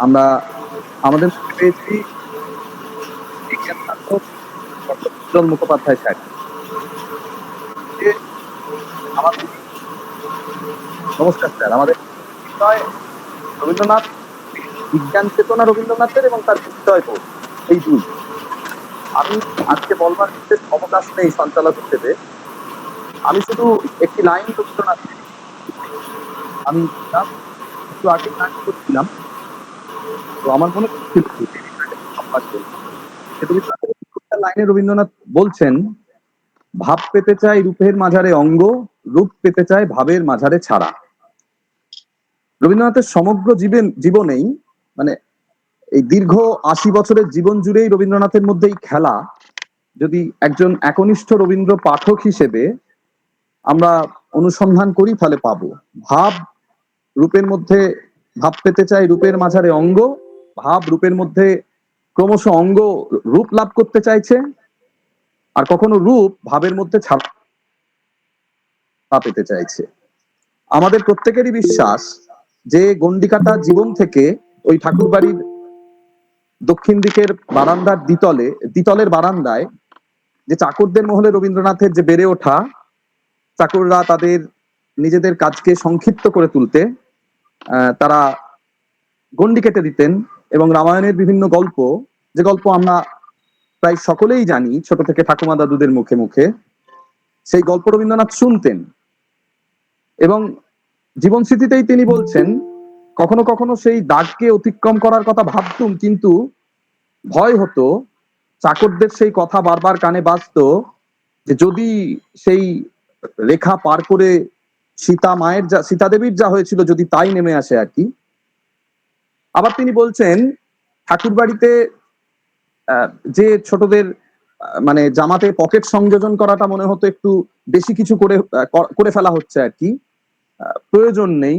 আমরা আমাদের মধ্যে পেয়েছি বিজ্ঞান ছাত্র ডক্টর উজ্জ্বল মুখোপাধ্যায় স্যার। যে আমাদের নমস্কার স্যার। আমাদের বিষয় রবীন্দ্রনাথ, বিজ্ঞান চেতনা রবীন্দ্রনাথের এবং তার বিস্ময়বোধ, এই দুই। আমি আজকে বলবার বিশেষ অবকাশ নেই সঞ্চালক হিসেবে। আমি শুধু একটি লাইন রবীন্দ্রনাথের আমি একটু আগে গান করছিলাম, তো আমার মনে হচ্ছিল যে বিষয়টা আপনার জন্য। রবীন্দ্রনাথের একটা লাইনে রবীন্দ্রনাথ বলছেন, ভাব পেতে চাই রূপের মাঝারে অঙ্গ, রূপ পেতে চাই ভাবের মাঝারে ছাড়া। রবীন্দ্রনাথের সমগ্র জীবনেই মানে এই দীর্ঘ ৮০ বছরের জীবন জুড়েই রবীন্দ্রনাথের মধ্যে এই খেলা, যদি একজন একনিষ্ঠ রবীন্দ্র পাঠক হিসেবে আমরা অনুসন্ধান করি তাহলে পাবো। ভাব রূপের মধ্যে, ভাব পেতে চাই রূপের মাঝারে অঙ্গ, ভাব রূপের মধ্যে ক্রমশ অঙ্গ রূপ লাভ করতে চাইছে, আর কখনো রূপ ভাবের মধ্যে ছাপা পেতে চাইছে। আমাদের প্রত্যেকেরই বিশ্বাস যে গন্ডিকাটা জীবন থেকে ওই ঠাকুরবাড়ির দক্ষিণ দিকের বারান্দার দ্বিতলের বারান্দায় যে চাকরদের মহলে রবীন্দ্রনাথের যে বেড়ে ওঠা, চাকররা তাদের নিজেদের কাজকে সংক্ষিপ্ত করে তুলতে তারা গন্ডি কেটে দিতেন, এবং রামায়ণের বিভিন্ন গল্প, যে গল্প আমরা প্রায় সকলেই জানি ছোট থেকে ঠাকুমা দাদুদের মুখে মুখে, সেই গল্প রবীন্দ্রনাথ শুনতেন। এবং জীবন স্মৃতিতেই তিনি বলছেন, কখনো কখনো সেই দাগকে অতিক্রম করার কথা ভাবতুম, কিন্তু ভয় হতো, চাকরদের সেই কথা বারবার কানে বাজতো যে যদি সেই রেখা পার করে সীতা দেবীর যা হয়েছিল যদি তাই নেমে আসে আর কি। আবার তিনি বলছেন, ঠাকুর বাড়িতে যে ছোটদের মানে জামাতে পকেট সংযোজন করাটা মনে হতো একটু বেশি কিছু করে ফেলা হচ্ছে আর কি, প্রয়োজন নেই।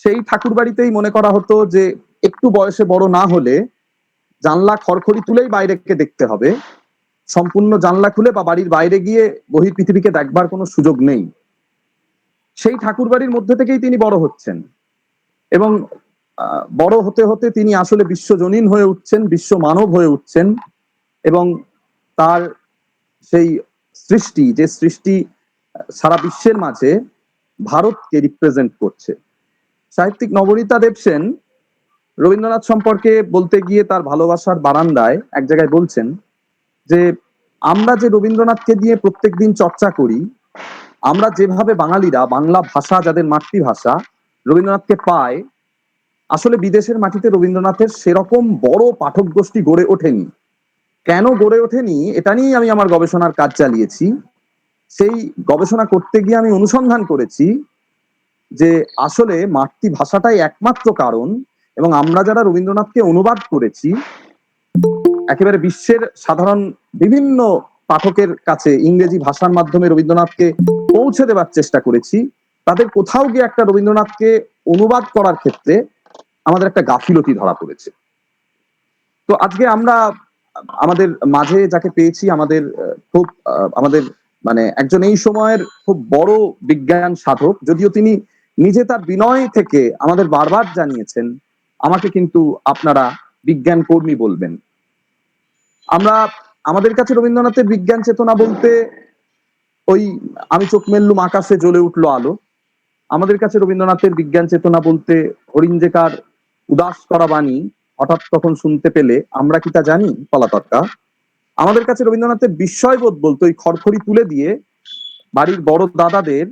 সেই ঠাকুর বাড়িতেই মনে করা হতো যে একটু বয়সে বড় না হলে জানলা খড়খড়ি তুলেই বাইরেকে দেখতে হবে, সম্পূর্ণ জানলা খুলে বা বাড়ির বাইরে গিয়ে বহির পৃথিবীকে দেখবার কোনো সুযোগ নেই। সেই ঠাকুর বাড়ির মধ্যে থেকেই তিনি বড় হচ্ছেন, এবং বড় হতে হতে তিনি আসলে বিশ্বজনীন হয়ে উঠছেন, বিশ্ব মানব হয়ে উঠছেন, এবং তার সেই সৃষ্টি, যে সৃষ্টি সারা বিশ্বের মাঝে ভারতকে রিপ্রেজেন্ট করছে। সাহিত্যিক নবনীতা দেবসেন রবীন্দ্রনাথ সম্পর্কে বলতে গিয়ে তার ভালোবাসার বারান্দায় এক জায়গায় বলছেন যে আমরা যে রবীন্দ্রনাথকে দিয়ে প্রত্যেকদিন চর্চা করি, আমরা যেভাবে বাঙালিরা বাংলা ভাষা যাদের মাতৃভাষা রবীন্দ্রনাথকে পায়, আসলে বিদেশের মাটিতে রবীন্দ্রনাথের সেরকম বড় পাঠক গোষ্ঠী গড়ে ওঠেনি। কেন গড়ে ওঠেনি এটা নিয়েই আমি আমার গবেষণার কাজ চালিয়েছি। সেই গবেষণা করতে গিয়ে আমি অনুসন্ধান করেছি যে আসলে মাতৃভাষাটাই একমাত্র কারণ, এবং আমরা যারা রবীন্দ্রনাথকে অনুবাদ করেছি একেবারে বিশ্বের সাধারণ বিভিন্ন পাঠকের কাছে ইংরেজি ভাষার মাধ্যমে রবীন্দ্রনাথকে পৌঁছে দেওয়ার চেষ্টা করেছি, তাদের কোথাও গিয়ে একটা রবীন্দ্রনাথকে অনুবাদ করার ক্ষেত্রে আমাদের একটা গাফিলতি ধরা পড়েছে। তো আজকে আমরা আমাদের মাঝে যাকে পেয়েছি, আমাদের খুব আমাদের মানে একজন এই সময়ের খুব বড় বিজ্ঞান সাধক, যদিও তিনি নিজে তার বিনয় থেকে আমাদের বারবার জানিয়েছেন আমাকে কিন্তু আপনারা বিজ্ঞান কর্মী বলবেন। আমরা আমাদের কাছে রবীন্দ্রনাথের বিজ্ঞান চেতনা বলতে ওই আমি চোখ মেললুম আকাশে জ্বলে উঠলো আলো। আমাদের কাছে রবীন্দ্রনাথের বিজ্ঞান চেতনা বলতে হরিঞ্জেকার উদাস করা বাণী হঠাৎ তখন শুনতে পেলে আমরা কি তা জানি পলাতক্কা। আমাদের কাছে রবীন্দ্রনাথের বিস্ময়বোধ বলতে ওই খড়খড়ি তুলে দিয়ে বাড়ির বড় দাদাদের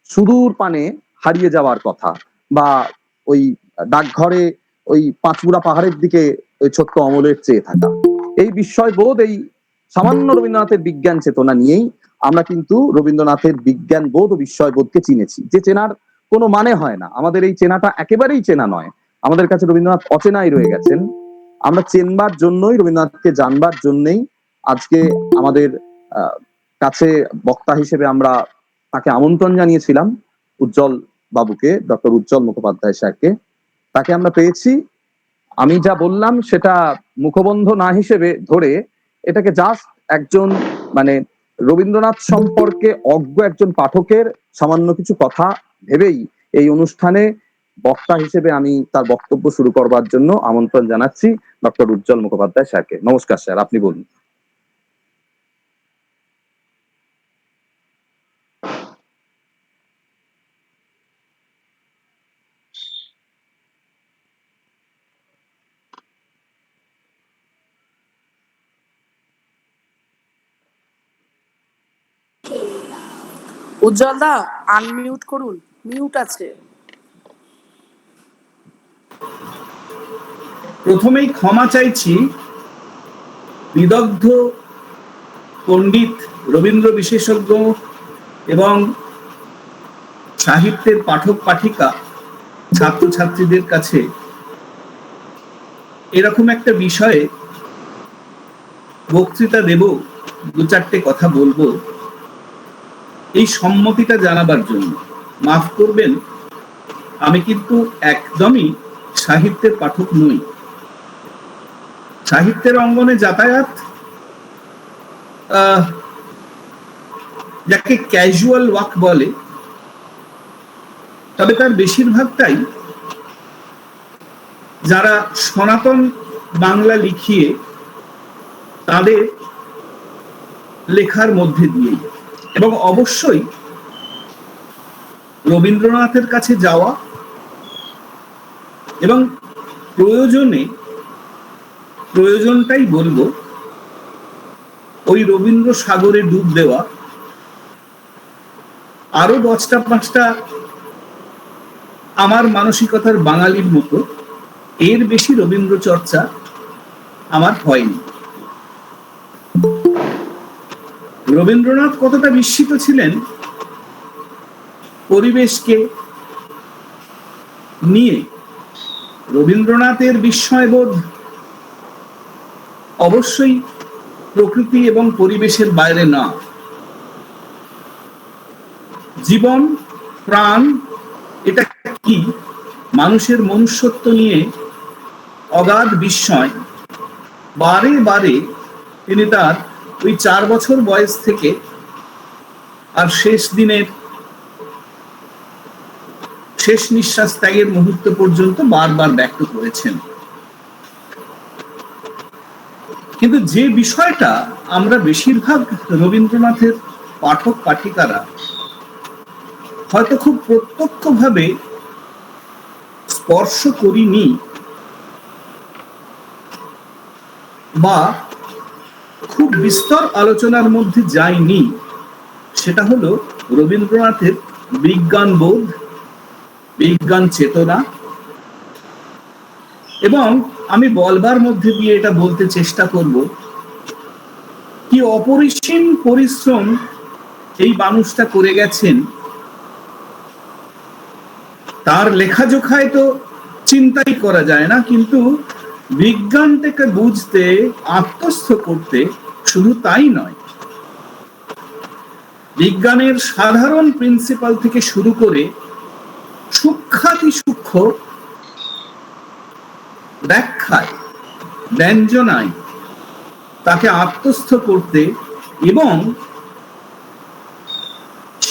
সুদূর পানে হারিয়ে যাওয়ার কথা, বা ওই ডাকঘরে ওই পাঁচমুড়া পাহাড়ের দিকে ওই ছোট্ট অমলের চেয়ে থাকা, এই বিস্ময়বোধ, এই সামান্য রবীন্দ্রনাথের বিজ্ঞান চেতনা নিয়েই আমরা কিন্তু রবীন্দ্রনাথের বিজ্ঞান বোধ ও বিস্ময়বোধকে চিনেছি, যে চেনার কোনো মানে হয় না। আমাদের এই চেনাটা একেবারেই চেনা নয়, আমাদের কাছে রবীন্দ্রনাথ অচেনাই রয়ে গেছেন। আমরা চেনবার জন্যই, রবীন্দ্রনাথকে জানবার জন্যই আজকে আমাদের কাছে বক্তা হিসেবে আমরা তাকে আমন্ত্রণ জানিয়েছিলাম, উজ্জ্বল বাবুকে, ডক্টর উজ্জ্বল মুখোপাধ্যায় স্যারকে। তাকে আমরা পেয়েছি। আমি যা বললাম সেটা মুখবন্ধ না হিসেবে ধরে এটাকে জাস্ট একজন মানে রবীন্দ্রনাথ সম্পর্কে অজ্ঞ একজন পাঠকের সামান্য কিছু কথা ভেবেই এই অনুষ্ঠানে বক্তা হিসেবে আমি তার বক্তব্য শুরু করবার জন্য আমন্ত্রণ জানাচ্ছি ডক্টর উজ্জ্বল মুখোপাধ্যায় স্যারকে। নমস্কার স্যার, আপনি বলুন। উজ্জ্বল দা আনমিউট করুন, মিউট আছে। প্রথমেই ক্ষমা চাইছি বিদগ্ধ পণ্ডিত, রবীন্দ্র বিশেষজ্ঞ এবং সাহিত্যের পাঠক পাঠিকা ছাত্রছাত্রীদের কাছে এরকম একটা বিষয়ে বক্তৃতা দেব, দু চারটে কথা বলবো, এই সম্মতিটা জানাবার জন্য। মাফ করবেন, আমি কিন্তু একদমই সাহিত্যের পাঠক নই। সাহিত্যের অঙ্গনে যাতায়াত যাকে ক্যাজুয়াল ওয়াক বলে, তবে তার বেশিরভাগটাই যারা সনাতন বাংলা লিখিয়ে তাদের লেখার মধ্যে দিয়ে, এবং অবশ্যই রবীন্দ্রনাথের কাছে যাওয়া এবং প্রয়োজনটাই বলবো ওই রবীন্দ্র সাগরে ডুব দেওয়া, আরো 10টা-5টা আমার মানসিকতার বাঙালির মতো, এর বেশি রবীন্দ্র চর্চা আমার হয়নি। রবীন্দ্রনাথ কতটা বিস্মিত ছিলেন পরিবেশকে নিয়ে, রবীন্দ্রনাথের বিস্ময়বোধ অবশ্যই প্রকৃতি এবং পরিবেশের বাইরে না। জীবন, প্রাণ, এটা কি, মানুষের মনুষ্যত্ব নিয়ে অগাধ বিস্ময় বারে বারে তিনি তার ওই 4 বছর বয়স থেকে আর শেষ দিনের শেষ নিঃশ্বাস ত্যাগের মুহূর্ত পর্যন্ত বারবার ব্যক্ত করেছেন। কিন্তু যে বিষয়টা আমরা বেশিরভাগ রবীন্দ্রনাথের পাঠক পাঠিকারা হয়তো খুব প্রত্যক্ষভাবে স্পর্শ করিনি বা খুব বিস্তর আলোচনার মধ্যে যায়নি, সেটা হলো রবীন্দ্রনাথের বিজ্ঞান বোধ, বিজ্ঞান চেতনা। এবং আমি বলবার মধ্যে দিয়ে এটা বলতে চেষ্টা করব কি অপরিসীম পরিশ্রম এই মানুষটা করে গেছেন। তার লেখাজোখায় তো চিন্তাই করা যায় না, কিন্তু বিজ্ঞানটাকে বুঝতে, আত্মস্থ করতে শুধু তাই নয়, বিজ্ঞানের সাধারণ প্রিন্সিপাল থেকে শুরু করে সূক্ষ্মাতি সূক্ষ্ম ব্যাখ্যায়, ব্যঞ্জনায় তাকে আত্মস্থ করতে এবং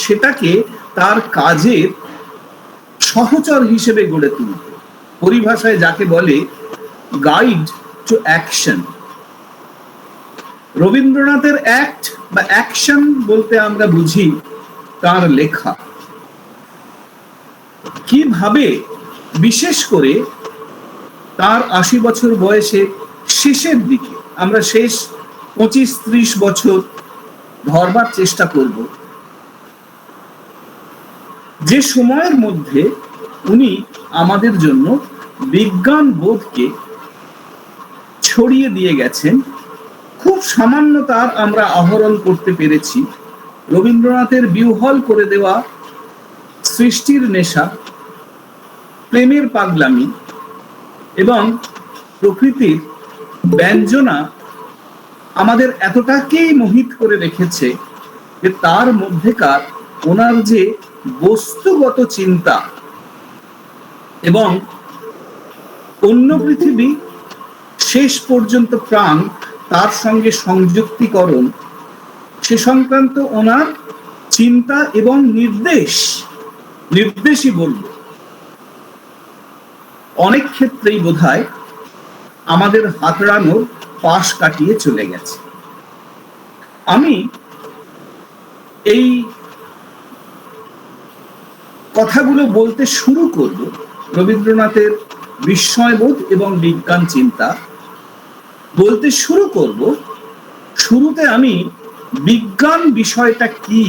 সেটাকে তার কাজের সহচর হিসেবে গড়ে তুলতে, পরিভাষায় যাকে বলে গাইড টু অ্যাকশন। রবীন্দ্রনাথের অ্যাক্ট বা অ্যাকশন বলতে আমরা বুঝি তার লেখা। কিভাবে, বিশেষ করে তার 80 বছর বয়সে শেষের দিকে, আমরা শেষ 25-30 বছর ধরবার চেষ্টা করব, যে সময়ের মধ্যে উনি আমাদের জন্য বিজ্ঞান বোধকে ছড়িয়ে দিয়ে গেছেন, খুব সামান্য তার আমরা আহরণ করতে পেরেছি। রবীন্দ্রনাথের বিহ্বল করে দেওয়া সৃষ্টির নেশা, প্রেমের পাগলামি এবং প্রকৃতির ব্যঞ্জনা আমাদের এতটাকেই মোহিত করে রেখেছে যে তার মধ্যেকার ওনার যে বস্তুগত চিন্তা এবং অন্য পৃথিবী, শেষ পর্যন্ত প্রাণ, তার সঙ্গে সংযুক্তিকরণ, সে সংক্রান্ত ওনার চিন্তা এবং নির্দেশই বলব, অনেক ক্ষেত্রেই বোধহয় আমাদের হাতড়ানোর পাশ কাটিয়ে চলে গেছে। আমি এই কথাগুলো বলতে শুরু করব রবীন্দ্রনাথের বিস্ময়বোধ এবং বিজ্ঞান চিন্তা বলতে শুরু করব। শুরুতে আমি বিজ্ঞান বিষয়টা কি,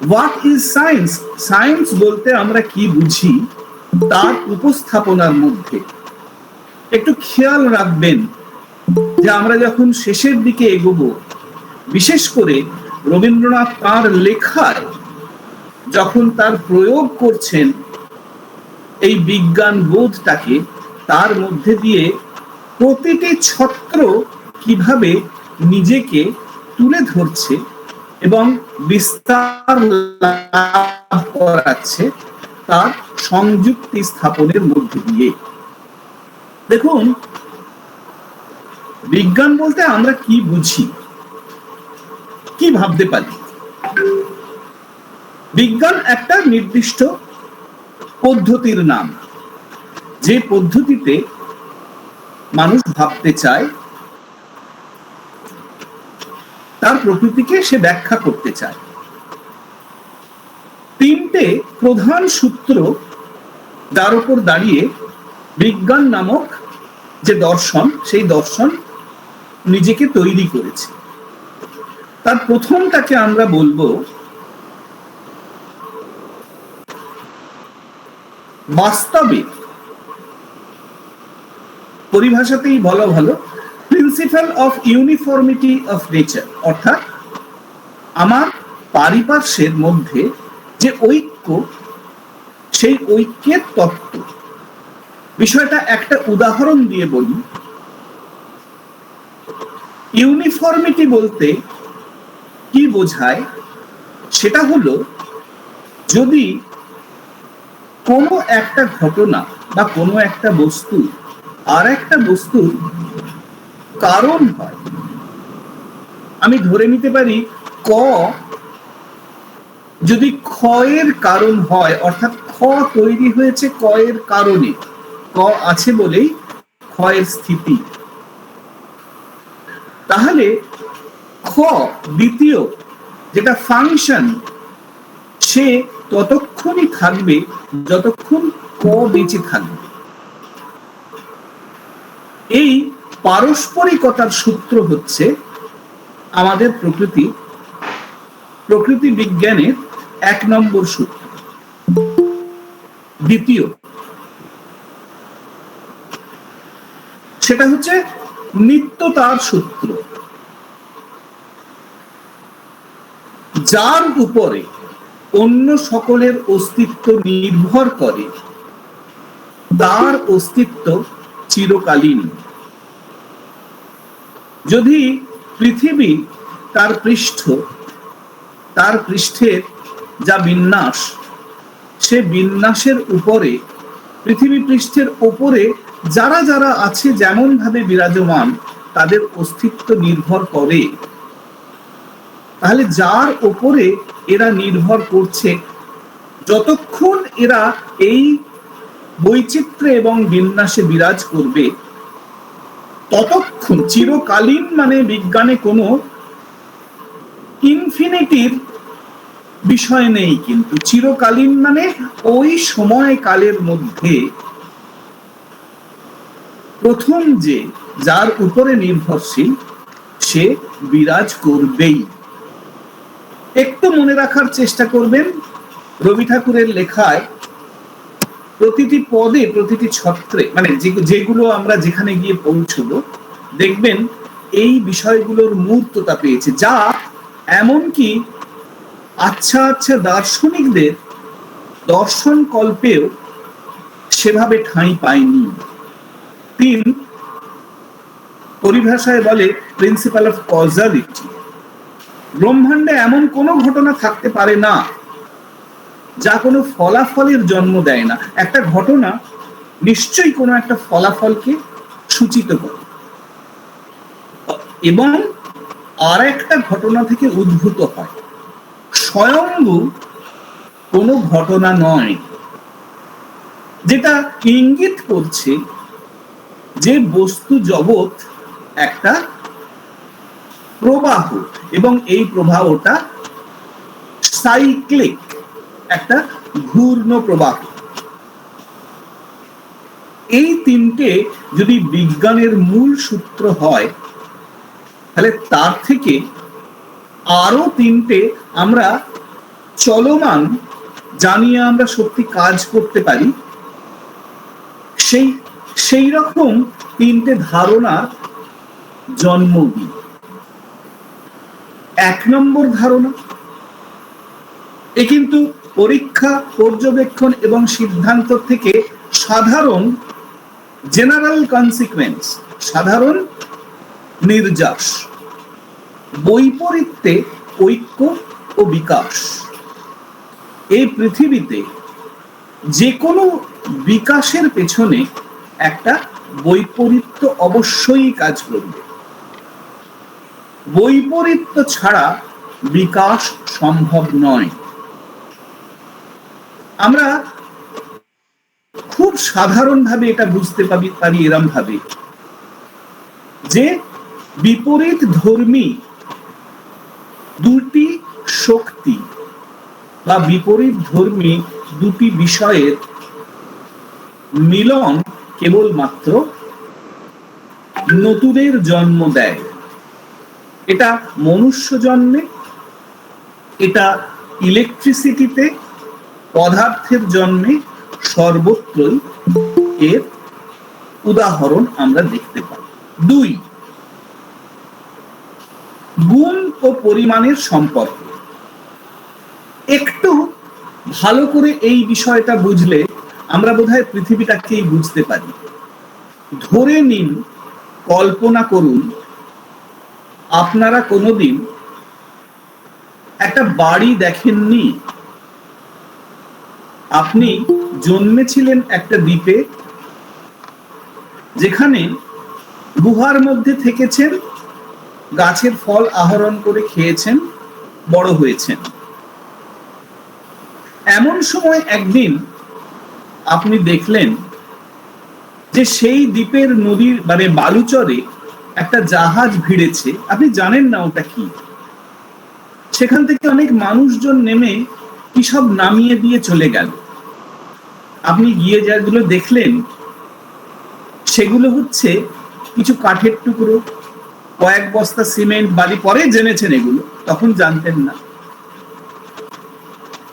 হোয়াট ইজ সায়েন্স, সায়েন্স বলতে আমরা কি বুঝি তার উপস্থাপনার মধ্যে একটু খেয়াল রাখবেন যে আমরা যখন শেষের দিকে এগোবো, বিশেষ করে রবীন্দ্রনাথ তাঁর লেখায় যখন তার প্রয়োগ করছেন এই বিজ্ঞান বোধটাকে, তার মধ্যে দিয়ে প্রতিটি ছত্র কিভাবে নিজেকে তুলে ধরছে এবং বিস্তার লাভ করাচ্ছে তার সংযুক্তি স্থাপনের মধ্যে দিয়ে। দেখুন, বিজ্ঞান বলতে আমরা কি বুঝি, কি ভাবতে পারি। বিজ্ঞান একটা নির্দিষ্ট পদ্ধতির নাম, যে পদ্ধতিতে মানুষ ভাবতে চায়, তার প্রকৃতিকে সে ব্যাখ্যা করতে চায়। তিনটে প্রধান সূত্র যার উপর দাঁড়িয়ে বিজ্ঞান নামক যে দর্শন, সেই দর্শন নিজেকে তৈরি করেছে। তার প্রথমটাকে আমরা বলবো বাস্তবে, পরিভাষাতেই বলা ভালো, principal of uniformity of nature, অর্থাৎ আমার পারিপার্শ্বের মধ্যে যে ঐক্য, সেই ঐক্যের তত্ত্ব। বিষয়টা একটা উদাহরণ দিয়ে বলি। ইউনিফর্মিটি বলতে কি বোঝায়, সেটা হলো যদি কোনো একটা ঘটনা বা কোনো একটা বস্তু আর একটা বস্তুর কারণ হয়। আমি ধরে নিতে পারি ক যদি ক্ষয়ের কারণ হয়, অর্থাৎ খ তৈরি হয়েছে ক এর কারণে, ক আছে বলেই ক্ষয়ের স্থিতি, তাহলে খ দ্বিতীয় যেটা ফাংশন, সে ততক্ষণই থাকবে যতক্ষণ ক বেঁচে থাকবে। এই পারস্পরিকতার সূত্র হচ্ছে আমাদের প্রকৃতি বিজ্ঞানের 1 নম্বর সূত্র। দ্বিতীয় সেটা হচ্ছে নিত্যতার সূত্র, যার উপরে অন্য সকলের অস্তিত্ব নির্ভর করে, তার অস্তিত্ব চিরকালীন। যদি পৃথিবী তার পৃষ্ঠের যা বিন্যাস, সে বিন্যাসের উপরে, পৃথিবী পৃষ্ঠের উপরে যারা যারা আছে যেমন ভাবে বিরাজমান, তাদের অস্তিত্ব নির্ভর করে, তাহলে যার উপরে এরা নির্ভর করছে, যতক্ষণ এরা এই বৈচিত্র্য এবং বিন্যাসে বিরাজ করবে, ততক্ষণ চিরকালীন মানে বিজ্ঞানে কোনো ইনফিনিটির বিষয় নেই, কিন্তু চিরকালীন মানে ওই সময় কালের মধ্যে প্রথম যে যার উপরে নির্ভরশীল, সে বিরাজ করবেই। একটু মনে রাখার চেষ্টা করবেন, রবি ঠাকুরের লেখায় প্রতিটি পদে, প্রতিটি ছত্রে, মানে যেগুলো আমরা যেখানে গিয়ে পৌঁছবো, দেখবেন এই বিষয়গুলোর মূর্ততা পেয়েছে, যা এমনকি আচ্ছা দার্শনিকদের দর্শন কল্পেও সেভাবে ঠাঁই পায়নি। 3 পরিভাষায় বলে প্রিন্সিপাল অফ কজালিটি। ব্রহ্মাণ্ডে এমন কোনো ঘটনা থাকতে পারে না যা কোনো ফলাফলের জন্ম দেয় না। একটা ঘটনা নিশ্চয়ই কোনো একটা ফলাফলকে সূচিত করে এবং আর একটা ঘটনা থেকে উদ্ভূত হয়। স্বয়ংভূ কোনো ঘটনা নয়। যেটা ইঙ্গিত করছে যে বস্তু জগৎ একটা প্রবাহ, এবং এই প্রবাহটা সাইক্লিক, একটা ঘূর্ণ প্রবাহ। এই তিনটে যদি বিজ্ঞানের মূল সূত্র হয়, তাহলে তার থেকে আরো তিনটে আমরা চলমান জানিয়ে আমরা সত্যি কাজ করতে পারি, সেই রকম তিনটে ধারণার জন্ম দিই। 1 নম্বর ধারণা, এ কিন্তু পরীক্ষা, পর্যবেক্ষণ এবং সিদ্ধান্ত থেকে সাধারণ জেনারেল কনসিকুয়েন্স, সাধারণ নির্যাস। বৈপরীত্যে ঐক্য ও বিকাশ। এই পৃথিবীতে যে কোনো বিকাশের পেছনে একটা বৈপরীত্য অবশ্যই কাজ করবে। বৈপরীত্য ছাড়া বিকাশ সম্ভব নয়। আমরা খুব সাধারণভাবে এটা বুঝতে পারি এরম ভাবে যে বিপরীত ধর্মী দুটি শক্তি বা বিপরীত ধর্মী দুটি বিষয়ের মিলন কেবলমাত্র নতুনের জন্ম দেয়। এটা মনুষ্য জন্মে, এটা ইলেকট্রিসিটিতে, পদার্থের জন্মে, সর্বত্রই এর উদাহরণ আমরা দেখতে পাই। 2, গুণ ও পরিমাণের সম্পর্ক। একটু ভালো করে এই বিষয়টা বুঝলে আমরা বোধহয় পৃথিবীটাকেই বুঝতে পারি। ধরে নিন, কল্পনা করুন, আপনারা কোনোদিন একটা বাড়ি দেখেননি। আপনি জন্মেছিলেন একটা দ্বীপে, যেখানে গুহার মধ্যে থেকেছেন, গাছের ফল আহরণ করে খেয়েছেন, বড় হয়েছেন। এমন সময় একদিন আপনি দেখলেন যে সেই দ্বীপের নদীর বালুচরে একটা জাহাজ ভিড়েছে। আপনি জানেন না ওটা কি। সেখান থেকে অনেক মানুষজন নেমে কি সব নামিয়ে দিয়ে চলে গেল। আপনি গিয়ে যেগুলো দেখলেন সেগুলো হচ্ছে কিছু কাঠের টুকরো, কয়েক বস্তা সিমেন্ট, বালি। পরে জেনেছেন এগুলো, তখন জানতেন না।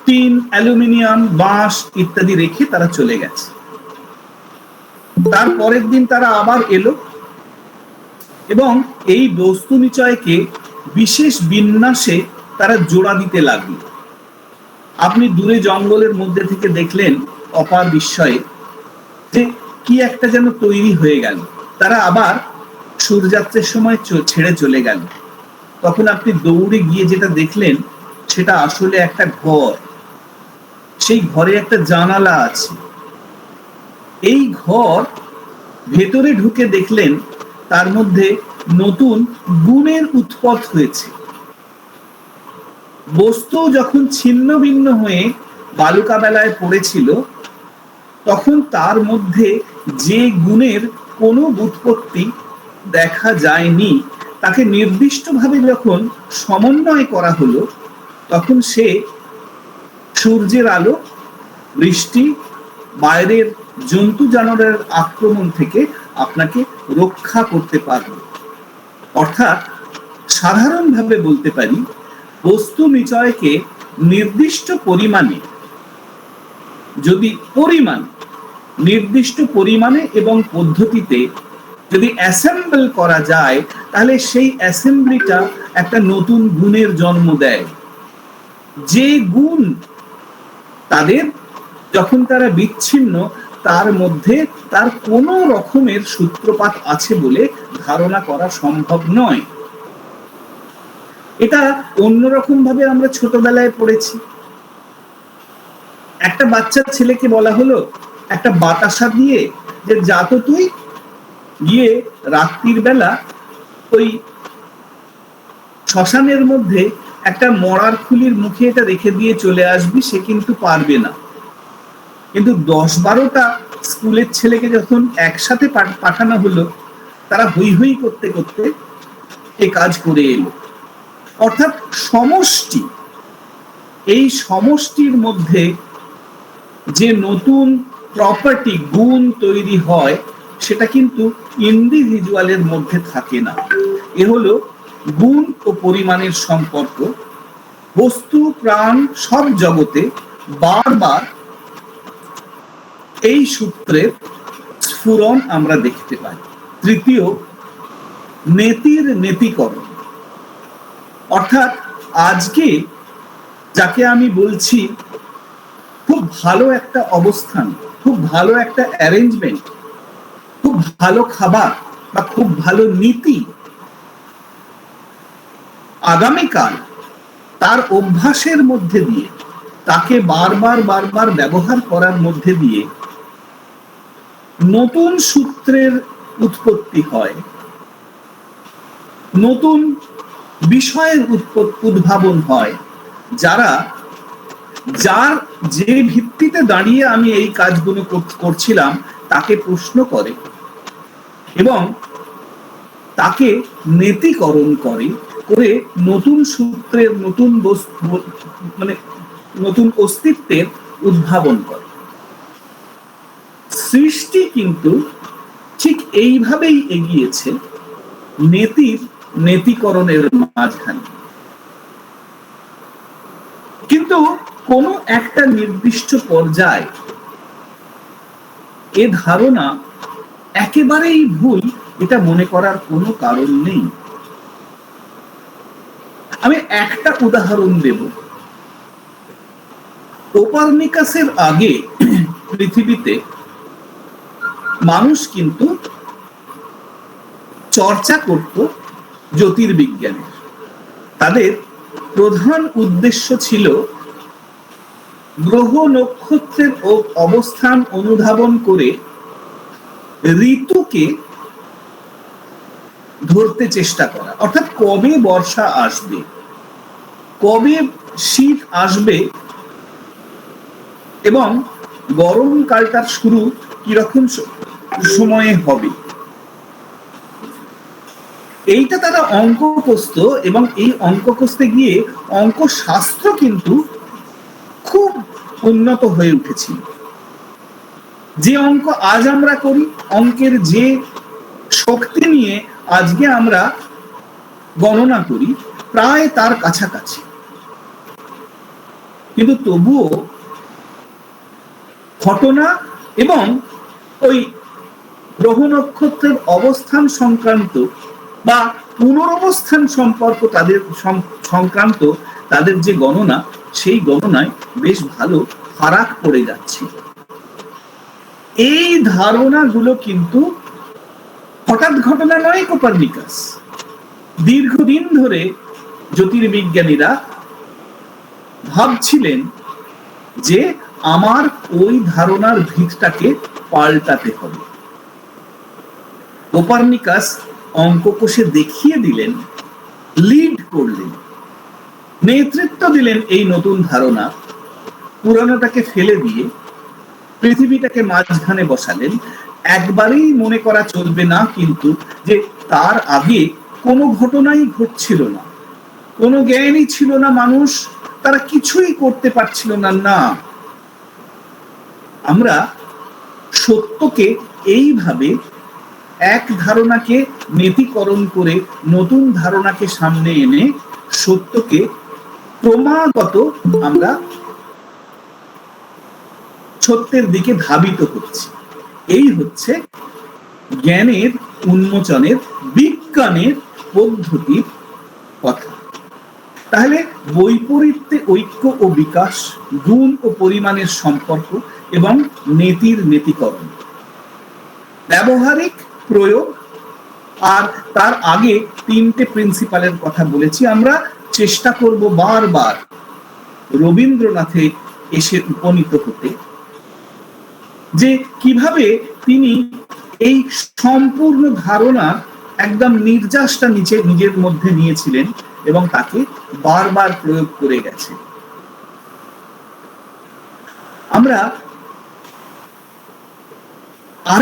টিন, অ্যালুমিনিয়াম, বাঁশ ইত্যাদি রেখে তারা চলে গেছে। তার পরের দিন তারা আবার এলো এবং এই বস্তু নিচয়কে বিশেষ বিন্যাসে তারা জোড়া দিতে লাগলো। আপনি দূরে জঙ্গলের মধ্যে থেকে দেখলেন অপার বিস্ময়ে যে কি একটা যেন তৈরি হয়ে গেল। তারা আবার সূর্যাস্তের সময় ছেড়ে চলে গেল। তখন আপনি দৌড়ে গিয়ে যেটা দেখলেন সেটা আসলে একটা ঘর। সেই ঘরে একটা জানালা আছে। এই ঘর ভেতরে ঢুকে দেখলেন তার মধ্যে নতুন গুণের উৎপত্তি হয়েছে। বস্তু যখন ছিন্ন ভিন্ন হয়ে বালুকা বেলায় পড়েছিল, তখন তার মধ্যে যে গুণের কোনো উৎপত্তি দেখা যায়নি, তাকে নির্দিষ্টভাবে যখন সমন্বয় করা হলো, তখন সে সূর্যের আলো, বৃষ্টি, বাইরের জন্তু জানোয়ারের আক্রমণ থেকে আপনাকে রক্ষা করতে পারবে। অর্থাৎ সাধারণভাবে বলতে পারি, বস্তু নিচয়কে নির্দিষ্ট পরিমাণে, যদি নির্দিষ্ট পরিমাণে এবং পদ্ধতিতে যদি অ্যাসেম্বল করা যায়, তাহলে সেই অ্যাসেম্বলিটা একটা নতুন গুণের জন্ম দেয়। যে গুণ তাদের যখন তারা বিচ্ছিন্ন, তার মধ্যে তার কোনো রকমের সূত্রপাত আছে বলে ধারণা করা সম্ভব নয়। এটা অন্যরকম ভাবে আমরা ছোটবেলায় পড়েছি। একটা বাচ্চা ছেলেকে বলা হলো একটা বাতাসা দিয়ে যে যা তো তুই গিয়ে রাত্রির বেলা ওই শ্মশানের মধ্যে একটা মরার খুলির মুখে এটা রেখে দিয়ে চলে আসবি, সে কিন্তু পারবে না। কিন্তু 10-12টা স্কুলের ছেলেকে যখন একসাথে পাঠানো হলো, তারা হই হই করতে করতে এ কাজ করে এলো। অর্থাৎ সমষ্টি, এই সমষ্টির মধ্যে যে নতুন প্রপার্টি, গুণ তৈরি হয়, সেটা কিন্তু ইন্ডিভিজুয়ালের মধ্যে থাকে না। এ হলো গুণ ও পরিমাণের সম্পর্ক। বস্তু প্রাণ সব জগতে বারবার এই সূত্রের স্ফুরণ আমরা দেখতে পাই। তৃতীয়, নেতির নেতিকরণ। অর্থাৎ আজকে যাকে আমি বলছি খুব ভালো একটা অবস্থান, খুব ভালো একটা অ্যারেঞ্জমেন্ট, খুব ভালো খাবার বা খুব ভালো নীতি, আগামীকাল তার অভ্যাসের মধ্যে দিয়ে, তাকে বারবার বারবার ব্যবহার করার মধ্যে দিয়ে নতুন সূত্রের উৎপত্তি হয়, নতুন বিষয়ের উদ্ভাবন হয়, যার যে ভিত্তিতে দাঁড়িয়ে আমি এই কাজগুলো করছিলাম তাকে প্রশ্ন করে এবং তাকে নেতিকরণ করে নতুন সূত্রের, নতুন মানে নতুন অস্তিত্বের উদ্ভাবন করে। সৃষ্টি কিন্তু ঠিক এইভাবেই এগিয়েছে, নেতির নেতিকরণের মাঝখানে। কিন্তু কোনো একটা নির্দিষ্ট পর্যায়ে এ ধারণা একেবারেই ভুল, এটা মনে করার কোনো কারণ নেই। আমি একটা উদাহরণ দেব। কোপার্নিকাসের আগে পৃথিবীতে মানুষ কিন্তু চর্চা করত জ্যোতির্বিজ্ঞানের। তাদের প্রধান উদ্দেশ্য ছিল গ্রহ নক্ষত্রের অবস্থান অনুধাবন করে ঋতুকে ধরতে চেষ্টা করা। অর্থাৎ কবে বর্ষা আসবে, কবে শীত আসবে এবং গরমকালটার শুরু কিরকম সময়ে হবে, এইটা তারা অঙ্ক কষত। এবং এই অঙ্ক কষতে গিয়ে অঙ্ক শাস্ত্র কিন্তু খুব উন্নত হয়ে উঠেছিল। যে অঙ্ক আজ আমরা করি, অঙ্কের যে শক্তি নিয়ে আজকে আমরা গণনা করি, প্রায় তার কাছাকাছি। কিন্তু তবুও ঘটনা এবং ওই গ্রহ নক্ষত্রের অবস্থান সংক্রান্ত বা পুনরবস্থান সম্পর্ক তাদের সংক্রান্ত তাদের যে গণনা, সেই গণনায় বেশ ভালো ফারাক পড়ে যাচ্ছে। এই ধারণাগুলো কিন্তু হঠাৎ ঘটনা নয়। কোপার্নিকাস দীর্ঘদিন ধরে জ্যোতির্বিজ্ঞানীরা ভাবছিলেন যে আমার ওই ধারণার ভিতটাকে পাল্টাতে হবে। কোপার্নিকাস অঙ্ক কষে দেখিয়ে দিলেন, লিড করলেন, নেতৃত্ব দিলেন এই নতুন ধারণা। পুরানোটাকে ফেলে দিয়ে পৃথিবীটাকে মাঝখানে বসালেন। একবারেই মনে করা চলবে না কিন্তু যে তার আগে কোনো ঘটনাই ঘটছিল না, কোনো জ্ঞানই ছিল না, মানুষ তারা কিছুই করতে পারছিল না। না, আমরা সত্যকে এইভাবে এক ধারণাকে নেতিকরণ করে নতুন ধারণাকে সামনে এনে সত্যকে ক্রমাগত আমরা সত্যের দিকে ধাবিত হচ্ছে। এই হচ্ছে জ্ঞানের উন্মোচনের, বিজ্ঞানের পদ্ধতির কথা। তাহলে বৈপরীত্যে ঐক্য ও বিকাশ, গুণ ও পরিমাণের সম্পর্ক এবং নেতির নেতিকরণ, ব্যবহারিক প্রয়োগ, আর তার আগে তিনটে প্রিন্সিপালের কথা বলেছি। আমরা চেষ্টা করব বারবার রবীন্দ্রনাথে এসে উপনীত হতে, যে কিভাবে তিনি এই সম্পূর্ণ ধারণা একদম নির্যাসটা নিজের মধ্যে নিয়েছিলেন এবং তাকে বারবার প্রয়োগ করে গেছে। আমরা আর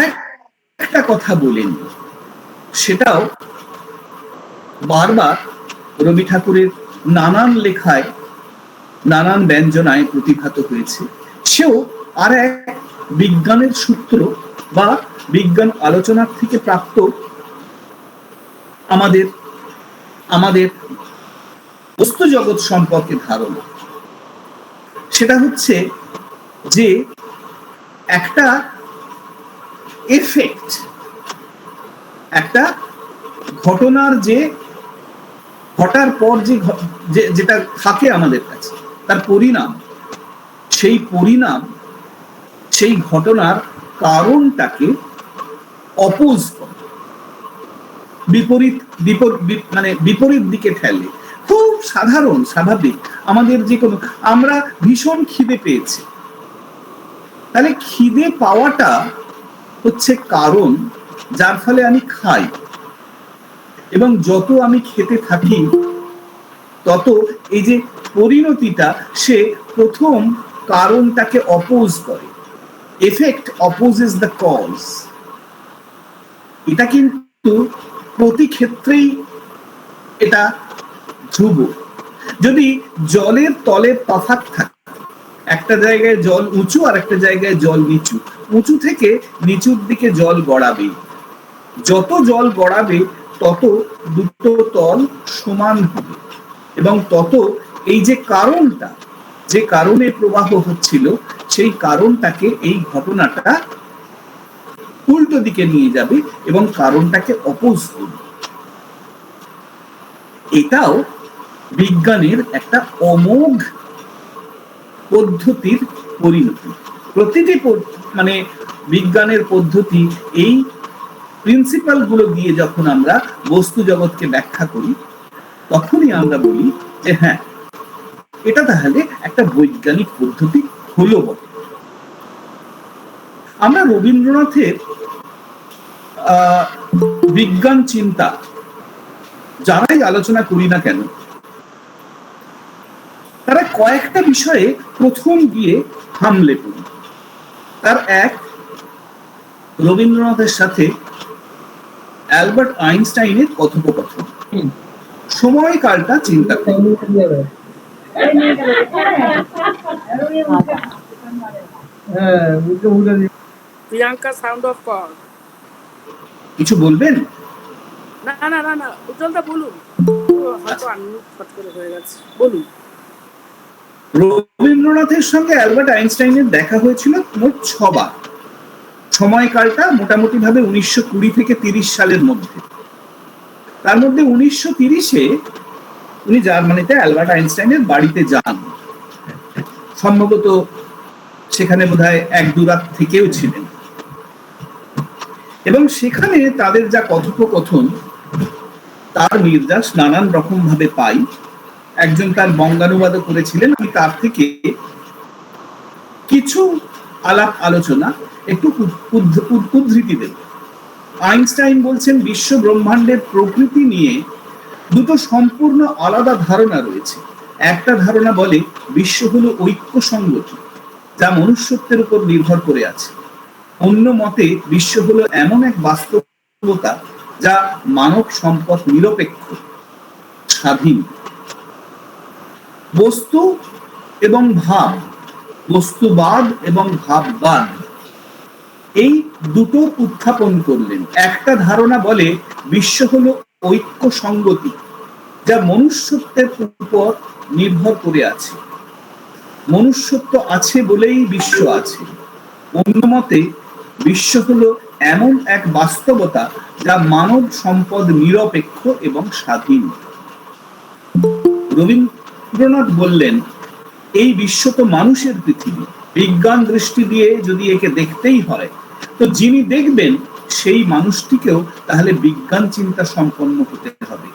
একটা কথা বলেন, সেটাও বারবার রবি ঠাকুরের নানান লেখায় নানান ব্যঞ্জনায় প্রতিভাত হয়েছে। সেও আর এক বিজ্ঞানের সূত্র বা বিজ্ঞান আলোচনার থেকে প্রাপ্ত আমাদের আমাদের বস্তু জগৎ সম্পর্কে ধারণা। সেটা হচ্ছে যে একটা এফেক্ট, একটা ঘটনার যে ঘটার পর যেটা থাকে আমাদের কাছে, তার পরিণাম, সেই পরিণাম সেই ঘটনার কারণটাকে অপোজ করে, বিপরীত মানে বিপরীত দিকে ঠেলে। খুব সাধারণ, স্বাভাবিক। আমাদের যে কোনো, আমরা ভীষণ খিদে পেয়েছি, তাহলে খিদে পাওয়াটা হচ্ছে কারণ, যার ফলে আমি খাই, এবং যত আমি খেতে থাকি তত এই যে পরিণতিটা, সে প্রথম কারণটাকে অপোজ করে। Effect opposes the cause. এটা কিন্তু প্রতি ক্ষেত্রেই এটা ধ্রুব। যদি জলের তলে তফাৎ থাকে, একটা জায়গায় জল উঁচু আর একটা জায়গায় জল নিচু, উঁচু থেকে নিচুর দিকে জল গড়াবে, যত জল গড়াবে তত দুটো তল সমান হবে, এবং তত এই যে কারণটা, যে কারণে প্রবাহ হচ্ছিল, সেই কারণটাকে, এই ঘটনাটা উল্টো দিকে নিয়ে যাবে এবং কারণটাকে অপোজ করবে। এটাও বিজ্ঞানের একটা অমোঘ পদ্ধতির পরিণতি। প্রতিটি মানে বিজ্ঞানের পদ্ধতি এই প্রিন্সিপাল গুলো দিয়ে যখন আমরা বস্তু জগৎকে ব্যাখ্যা করি, তখনই আমরা বলি যে হ্যাঁ, এটা তাহলে একটা বৈজ্ঞানিক পদ্ধতি হলো বটে। আমরা রবীন্দ্রনাথের বিজ্ঞান চিন্তা যারাই আলোচনা করি না কেন, তারা কয়েকটা বিষয়ে প্রথম গিয়ে হামলে পড়ি। তার এক, রবীন্দ্রনাথের সাথে অ্যালবার্ট আইনস্টাইনের কথোপকথন, সময়কালটা চিন্তা করি। প্রিয়াঙ্কা সাউন্ড অফ কর। কিছু বলবেন? না না না না, উজ্জ্বলদা বলুন। হয়তো আনমিউট ফট করে হয়ে গেছে, বলুন। রবীন্দ্রনাথের সঙ্গে অ্যালবার্ট আইনস্টাইনের দেখা হয়েছিল মোট 6 বার। সময়কালটা মোটামুটি ভাবে 1920 থেকে 30 সালের মধ্যে। তার মধ্যে 1930-এ উনি জার্মানিতে অ্যালবার্ট আইনস্টাইনের বাড়িতে যান, সম্ভবত সেখানে বোধহয় 1-2 রাত থেকেও ছিলেন, এবং সেখানে তাদের যা কথোপকথন, তার নির্যাস নানান রকম ভাবে পাই। একজন তার বঙ্গানুবাদও করেছিলেন। আমি তার থেকে কিছু আলাপ আলোচনা একটু উদ্ধৃতি দেব। আইনস্টাইন বলছেন, বিশ্ব ব্রহ্মাণ্ডের প্রকৃতি নিয়ে দুটো সম্পূর্ণ আলাদা ধারণা রয়েছে। একটা ধারণা বলে বিশ্ব হলো ঐক্য সংগতি, যা মনুষ্যত্বের উপর নির্ভর করে আছে। অন্য মতে বিশ্ব হলো এমন এক বাস্তবতা যা মানব সম্পদ নিরপেক্ষ, স্বাধীন। বস্তু এবং ভাব, বস্তুবাদ এবং ভাববাদ, এই দুটো উত্থাপন করলেন। একটা ধারণা বলে বিশ্ব হলো ঐক্য সংগতি, যা মনুষ্যত্বের উপর নির্ভর করে আছে। মনুষ্যত্ব আছে বলেই বিশ্ব আছে। অন্য মতে বিশ্ব হলো এমন এক বাস্তবতা যা মানব সম্পদ নিরপেক্ষ এবং স্বাধীন। রবীন্দ্রনাথ বললেন, এই বিশ্ব তো মানুষের পৃথিবী। বিজ্ঞান দৃষ্টি দিয়ে যদি একে দেখতেই হয়, তো যিনি দেখবেন সেই মানুষটিকেও তাহলে বিজ্ঞান চিন্তা সম্পন্ন হতে হবে।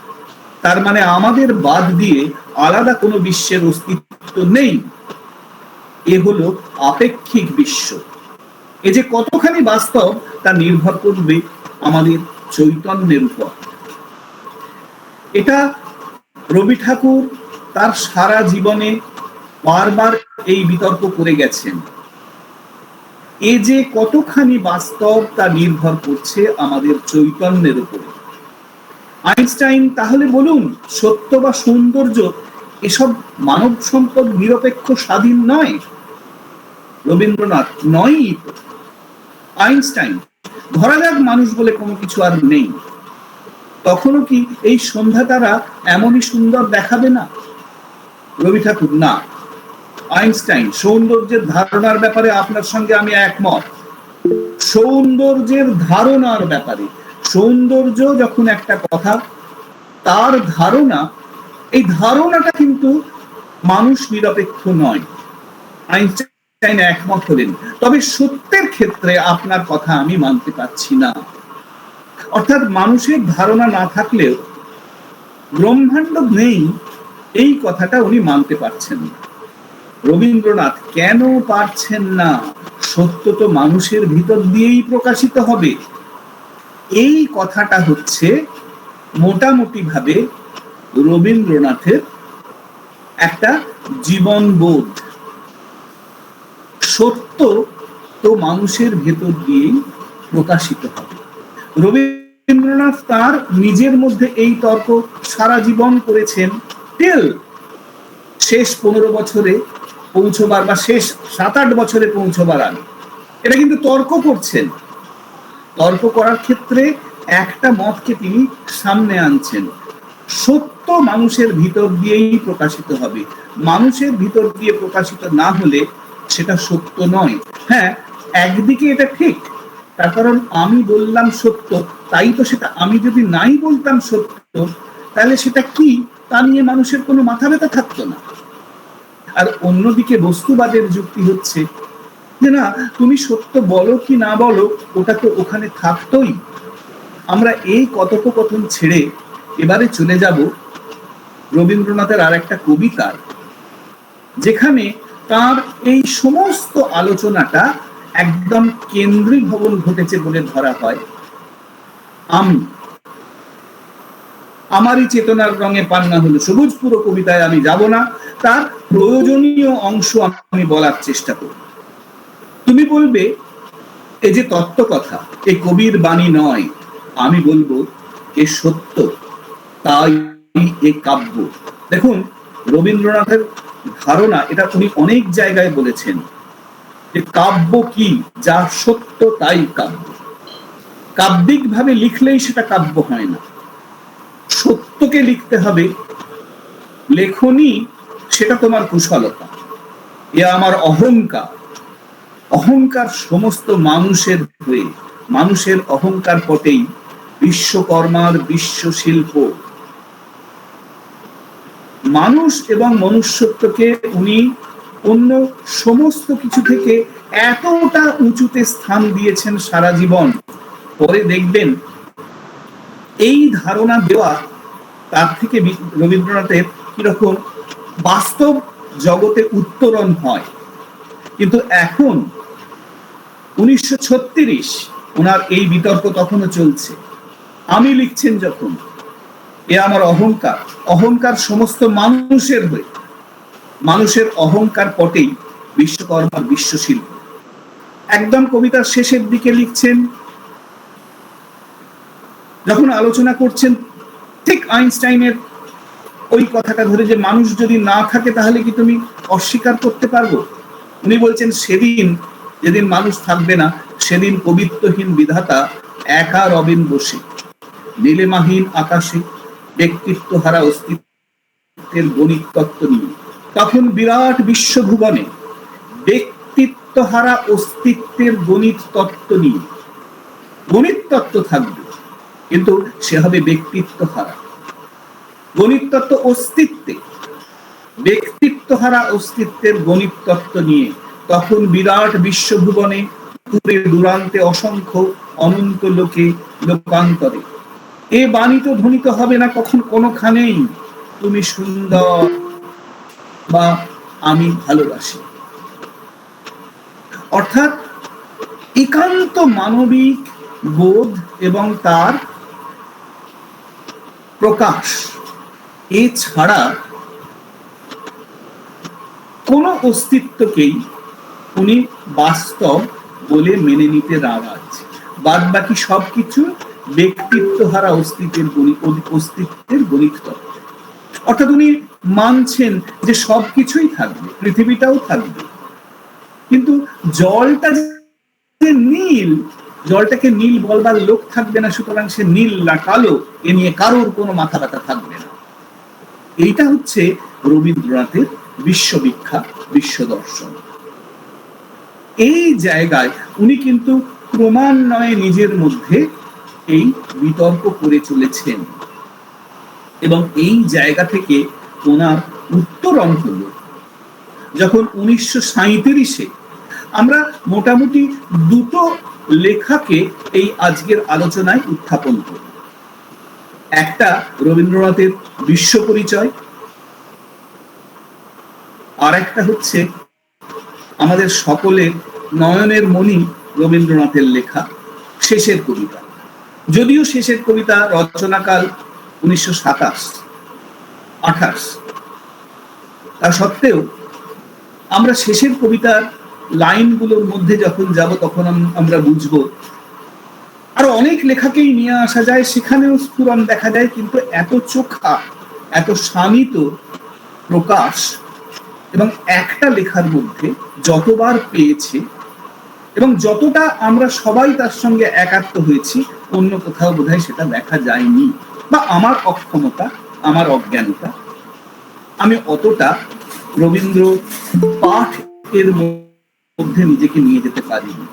তার মানে আমাদের বাদ দিয়ে আলাদা কোনো বিশ্বের অস্তিত্ব নেই। এ হলো আপেক্ষিক বিশ্ব। এ যে কতখানি বাস্তব তা নির্ভর করবে আমাদের চৈতন্যের উপর। এটা রবি ঠাকুর তার সারা জীবনে বারবার এই বিতর্ক করে গেছেন। এ যে কতখানি বাস্তব তা নির্ভর করছে আমাদের চৈতন্যের উপরে। আইনস্টাইন তাহলে বলুন, সত্য বা সৌন্দর্য এসব মানব সম্পদ নিরপেক্ষ স্বাধীন নয়? রবীন্দ্রনাথ নয়ই তো। আইনস্টাইন, ধরা যাক মানুষ বলে কোনো কিছু আর নেই, তখনও কি এই সন্ধ্যা তারা এমনই সুন্দর দেখাবে না? রবি ঠাকুর, না। আইনস্টাইন, সৌন্দর্যের ধারণার ব্যাপারে আপনার সঙ্গে আমি একমত। সৌন্দর্যের ধারণার ব্যাপারে, সৌন্দর্য যখন একটা কথা, তার ধারণা, এই ধারণাটা কিন্তু মানুষ নিরপেক্ষ নয়। আইনস্টাইন একমত হলেন। তবে সত্যের ক্ষেত্রে আপনার কথা আমি মানতে পারছি না। অর্থাৎ মানুষের ধারণা না থাকলেও ব্রহ্মাণ্ড নেই, এই কথাটা উনি মানতে পারছেন না। রবীন্দ্রনাথ কেন পারছেন না? সত্য তো মানুষের ভিতর দিয়েই প্রকাশিত হবে। এই কথাটা হচ্ছে মোটামুটি ভাবে রবীন্দ্রনাথের একটা জীবনবোধ। সত্য তো মানুষের ভেতর দিয়েই প্রকাশিত হবে। রবীন্দ্রনাথ তার নিজের মধ্যে এই তর্ক সারা জীবন করেছেন, টিল শেষ 15 বছরে পৌঁছবার বা শেষ 7-8 বছরে পৌঁছবার আগে এটা কিন্তু তর্ক করছেন। তর্ক করার ক্ষেত্রে একটা মতকে তিনি সামনে আনছেন, সত্য মানুষের ভিতর দিয়েই প্রকাশিত হবে। মানুষের ভিতর দিয়ে প্রকাশিত না হলে সেটা সত্য নয়। হ্যাঁ, একদিকে এটা ঠিক, তার কারণ আমি বললাম সত্য, তাই তো সেটা। আমি যদি নাই বলতাম সত্য, তাহলে সেটা কি তা নিয়ে মানুষের কোনো মাথা ব্যথা থাকতো না। আর অন্যদিকে বস্তুবাদের যুক্তি হচ্ছে যে না, তুমি সত্য বলো কি না বলো, ওটা তো ওখানে থাকতোই। আমরা এই কথোপকথন ছেড়ে এবারে চলে যাব রবীন্দ্রনাথের আর একটা কবিতার, যেখানে তার এই সমস্ত আলোচনাটা একদম কেন্দ্রিক ভবন ঘটেছে বলে ধরা হয়। আমারই চেতনার রঙে পান্না হলো সবুজ, পুরো কবিতায় আমি যাব না, তার প্রয়োজনীয় অংশ আমি বলার চেষ্টা করব। তুমি বলবে এই যে তত্ত্ব কথা, এ কবির বাণী নয়। আমি বলবো এ সত্য, তাই এ কাব্য। দেখুন, রবীন্দ্রনাথের ধারণা, এটা উনি অনেক জায়গায় বলেছেন যে কাব্য কি, যা সত্য তাই কাব্য। কাব্যিক ভাবে লিখলেই সেটা কাব্য হয় না, সত্যকে লিখতে হবে। লেখনী সেটা তোমার কুশলতা, এ আমার অহংকার। অহংকার সমস্ত মানুষের হয়ে, মানুষের অহংকার পটেই বিশ্বকর্মার বিশ্ব শিল্প। মানুষ এবং মনুষ্যত্বকে উনি অন্য সমস্ত কিছু থেকে এতটা উঁচুতে স্থান দিয়েছেন সারা জীবন। পরে দেখবেন এই ধারণা দেওয়া তার থেকে রবীন্দ্রনাথের কিরকম বাস্তব জগতে উত্তরণ হয়। কিন্তু এখন 1936, ওনার এই বিতর্ক তখনও চলছে। আমি লিখছেন যখন, এ আমার অহংকার। অহংকার সমস্ত মানুষের হয়ে, মানুষের অহংকার পটেই বিশ্বকর্মার বিশ্বশিল্প। একদম কবিতার শেষের দিকে লিখছেন, যখন আলোচনা করছেন ঠিক আইনস্টাইনের ওই কথাটা ধরে যে মানুষ যদি না থাকে তাহলে কি তুমি অস্বীকার করতে পারবো? উনি বলছেন সেদিন, যেদিন মানুষ থাকবে না, সেদিন কবিত্বহীন বিধাতা একা রবেন বসে নীলিমাহীন আকাশে, ব্যক্তিত্ব হারা অস্তিত্বের গণিত তত্ত্ব নিয়ে। তখন বিরাট বিশ্বভুবনে ব্যক্তিত্ব হারা অস্তিত্বের গণিত তত্ত্ব নিয়ে। গণিত তত্ত্ব থাকবে, কিন্তু সে হবে ব্যক্তিত্ব হারা। গণিত তত্ত্ব অস্তিত্বে, ব্যক্তিত্ব হারা অস্তিত্বের গণিত তত্ত্ব নিয়ে তখন বিরাট বিশ্বভুবনে দূরে দূরান্তে অসংখ্য অনন্ত লোকে লোকান্তরে এ বাণী তো ধ্বনিত হবে না কখন কোনোখানেই, তুমি সুন্দর বা আমি ভালোবাসি। অর্থাৎ একান্ত মানবিক বোধ এবং তার প্রকাশ, এছাড়া কোন অস্তিত্বকেই উনি বাস্তব বলে মেনে নিতে নারাজ। বাদ বাকি সবকিছু ব্যক্তিত্ব হারা অস্তিত্বের গণিত তত্ত্ব। অর্থাৎ উনি মানছেন যে সবকিছুই থাকবে, পৃথিবীটাও থাকবে, কিন্তু জলটা যে নীল, জলটাকে নীল বলবার লোক থাকবে না, সুতরাং সে নীল না কালো এ নিয়ে কারোর কোনো মাথা ব্যথা থাকবে না। এইটা হচ্ছে রবীন্দ্রনাথের বিশ্ববিখ্যাত বিশ্ব দর্শন। এই জায়গায় উনি কিন্তু ক্রমান্বয়ে নিজের মধ্যে এই বিতর্ক করে চলেছেন, এবং এই জায়গা থেকে ওনার উত্তরণ হল যখন 1937-এ আমরা মোটামুটি দুটো লেখাকে এই আজকের আলোচনায় উত্থাপন করি। একটা রবীন্দ্রনাথের বিশ্ব পরিচয়, আর একটা হচ্ছে আমাদের সকলের নয়নের মণি রবীন্দ্রনাথের লেখা শেষের কবিতা। যদিও শেষের কবিতা রচনাকাল 1927-28, তা সত্ত্বেও আমরা শেষের কবিতার লাইনগুলোর মধ্যে যখন যাব তখন আমরা বুঝব আরো অনেক লেখাকেই নিয়ে আসা যায়, সেখানেও স্ফুরণ দেখা যায়, কিন্তু এত চোখা, এত শানিত প্রকাশ এবং একটা লেখার মধ্যে যতবার পেয়েছে এবং যতটা আমরা সবাই তার সঙ্গে একাত্ম হয়েছি, অন্য কোথাও বোধহয় সেটা দেখা যায়নি, বা আমার অক্ষমতা, আমার অজ্ঞানতা, আমি অতটা রবীন্দ্র পাঠ এর মধ্যে নিজেকে নিয়ে যেতে পারিনি।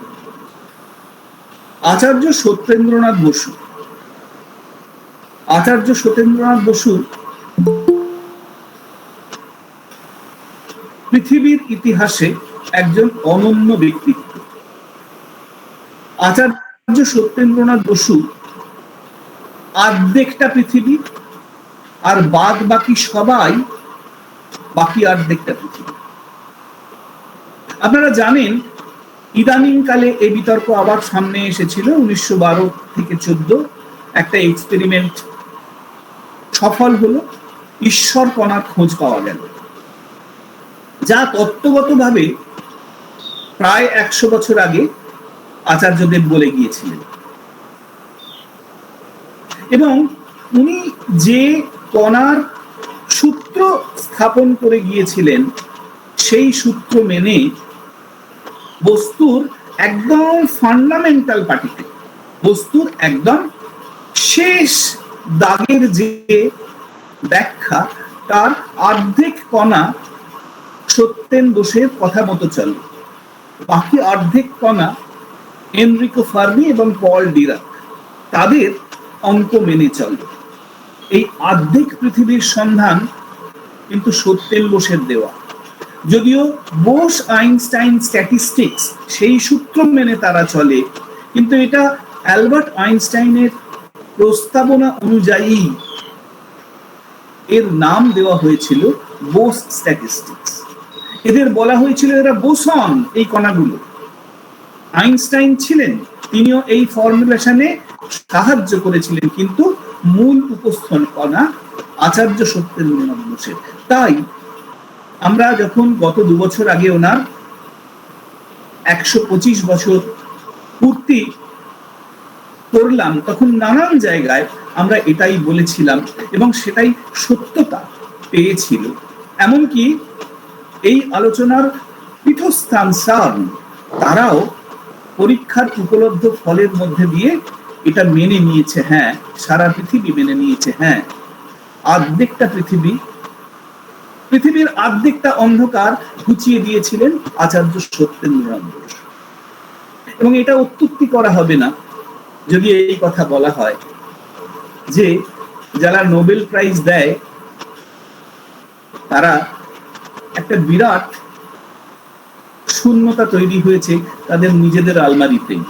আচার্য সত্যেন্দ্রনাথ বসু, আচার্য সত্যেন্দ্রনাথ বসুর পৃথিবীর ইতিহাসে একজন অনন্য ব্যক্তিত্ব। আচার্য সত্যেন্দ্রনাথ বসু অর্ধেকটা পৃথিবী, আর বাদ বাকি সবাই বাকি অর্ধেকটা পৃথিবী। আপনারা জানেন ইদানিং কালে এই বিতর্ক আবার সামনে এসেছিল। 1912-14 একটা এক্সপেরিমেন্ট সফল হলো, ঈশ্বর কণার খোঁজ পাওয়া গেল, যা তত্ত্বগতভাবে প্রায় 100 বছর আগে আচার্যদেব বলে গিয়েছিলেন। এবং উনি যে কণার সূত্র স্থাপন করে গিয়েছিলেন, সেই সূত্র মেনে বস্তুর একদম ফান্ডামেন্টাল পার্টিকেল, বস্তুর একদম শেষ দাগের যে ব্যাখ্যা, তার অর্ধেক কণা সত্যেন বোসের কথা মতো চলে, বাকি অর্ধেক কণা এনরিকো ফার্মি এবং পল ডিরাক তাদের অঙ্ক মেনে চলে। এই অর্ধেক পৃথিবীর সন্ধান কিন্তু সত্যেন বোসের দেওয়া। যদিও বোস আইনস্টাইন স্ট্যাটিস্টিক্স সেই সূত্র মেনে তারা চলে, কিন্তু এটা অ্যালবার্ট আইনস্টাইনের প্রস্তাবনা অনুযায়ী এর নাম দেওয়া হয়েছিল বোস স্ট্যাটিস্টিক্স। এদের বলা হয়েছিল এরা বোসন, এই কণাগুলো। আইনস্টাইন ছিলেন, তিনিও এই ফর্মুলেশনে সাহায্য করেছিলেন, কিন্তু মূল উপস্থান কণা আচার্য সত্যেন্দ্রনাথ বোসের। তাই আমরা যখন গত 2 বছর আগে ওনার 125 বছর পূর্তি করলাম, তখন নানান জায়গায় আমরা এটাই বলেছিলাম এবং সেটাই সত্যতা পেয়েছিল। এমনকি এই আলোচনার পীঠস্থান সার্ন, তারাও পরীক্ষার উপলব্ধ ফলের মধ্যে দিয়ে এটা মেনে নিয়েছে, হ্যাঁ সারা পৃথিবী মেনে নিয়েছে, হ্যাঁ অর্ধেকটা পৃথিবীর অর্ধেকটা অন্ধকার ঘুচিয়ে দিয়েছিলেন আচার্য সত্যেন্দ্রনাথ বোস। এবং এটা অত্যুক্তি করা হবে না যদি এই কথা বলা হয় যে যারা নোবেল প্রাইজ দেয় তারা একটা বিরাট শূন্যতা তৈরি হয়েছে তাদের নিজেদের আলমারিতেই,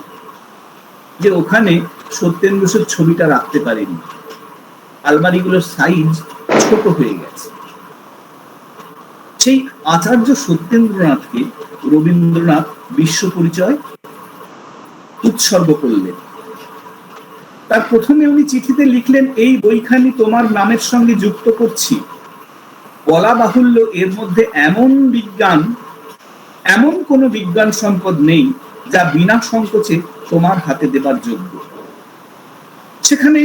যে ওখানে সত্যেন বোসের ছবিটা রাখতে পারেনি, আলমারিগুলোর সাইজ ছোট হয়ে গেছে। সেই আচার্য সত্যেন্দ্রনাথকে রবীন্দ্রনাথ বিশ্ব পরিচয় উৎসর্গ করলেন। তার প্রথমে উনি চিঠিতে লিখলেন, এই বইখানি তোমার নামের সঙ্গে যুক্ত করছি। বলা বাহুল্য এর মধ্যে এমন বিজ্ঞান, এমন কোনো বিজ্ঞান সম্পদ নেই যা বিনা সংকোচে তোমার হাতে দেবার যোগ্য। সেখানে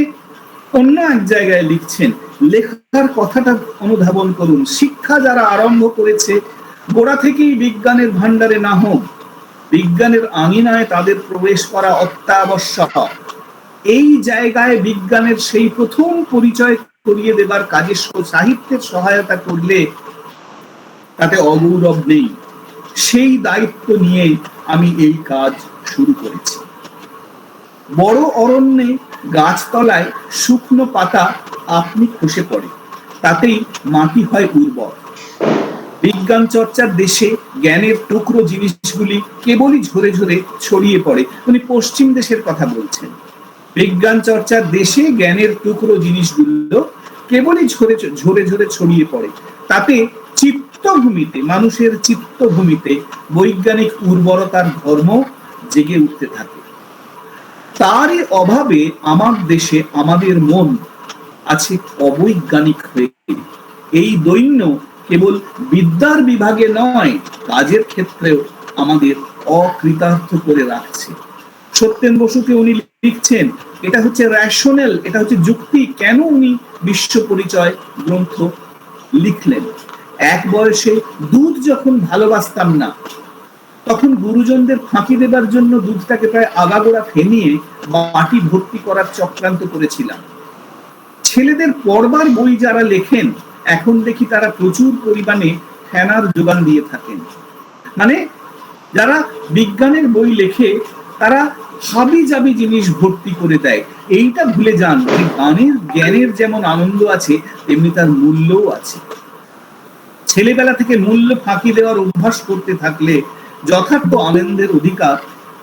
অন্য এক জায়গায় লিখছেন, লেখার কথাটা অনুধাবন করুন, শিক্ষা যারা আরম্ভ করেছে গোড়া থেকেই বিজ্ঞানের ভান্ডারে না হোক, বিজ্ঞানের আঙিনায় তাদের প্রবেশ করা অত্যাবশ্যক। এই জায়গায় বিজ্ঞানের সেই প্রথম পরিচয় করিয়ে দেবার কাজে সাহিত্যের সহায়তা করলে তাতে অগৌরব নেই। সেই দায়িত্ব নিয়ে আমি এই কাজ শুরু করেছি। বড় অরণ্যে গাছতলায় শুকনো পাতা আপনি খসে পড়ে, তাতেই মাটি হয় উর্বর। বিজ্ঞান চর্চার দেশে জ্ঞানের টুকরো জিনিসগুলি কেবলই ঝরে ঝরে ছড়িয়ে পড়ে। উনি পশ্চিম দেশের কথা বলছেন। বিজ্ঞান চর্চার দেশে জ্ঞানের টুকরো জিনিসগুলো কেবলই ঝরে ঝরে ছড়িয়ে পড়ে, তাতে চিত্তভূমিতে, মানুষের চিত্তভূমিতে বৈজ্ঞানিক উর্বরতার ধর্ম জেগে উঠতে থাকে। তারই অভাবে আমার দেশে আমাদের মন আছে অবৈজ্ঞানিক হয়ে। এই দৈন্য কেবল বিদ্যার বিভাগে নয়, কাজের ক্ষেত্রেও আমাদের অকৃতার্থ করে রাখছে। সত্যেন বসুকে উনি লিখছেন, এটা হচ্ছে রেশনাল, এটা হচ্ছে যুক্তি। কেন উনি বিশ্ব পরিচয় গ্রন্থ লিখলেন? এক বয়সে দুধ যখন ভালোবাসতাম না, তখন গুরুজনদের ফাঁকি দেবার জন্য দুধটাকে প্রায় আগাগোড়া ফেনিয়ে মাটি ভর্তি করার চক্রান্ত করেছিলাম। ছেলেদের পড়বার বই যারা লেখেন, এখন দেখি তারা প্রচুর পরিমাণে ফেনার যোগান দিয়ে থাকেন। মানে যারা বিজ্ঞানের বই লেখে তারা হাবি জাবি জিনিস ভর্তি করে দেয়। এইটা ভুলে যান যে জ্ঞানের যেমন আনন্দ আছে, তেমনি তার মূল্যও আছে। ছেলেবেলা থেকে মূল্য ফাঁকি দেওয়ার অভ্যাস করতে থাকলে যথার্থ আনন্দের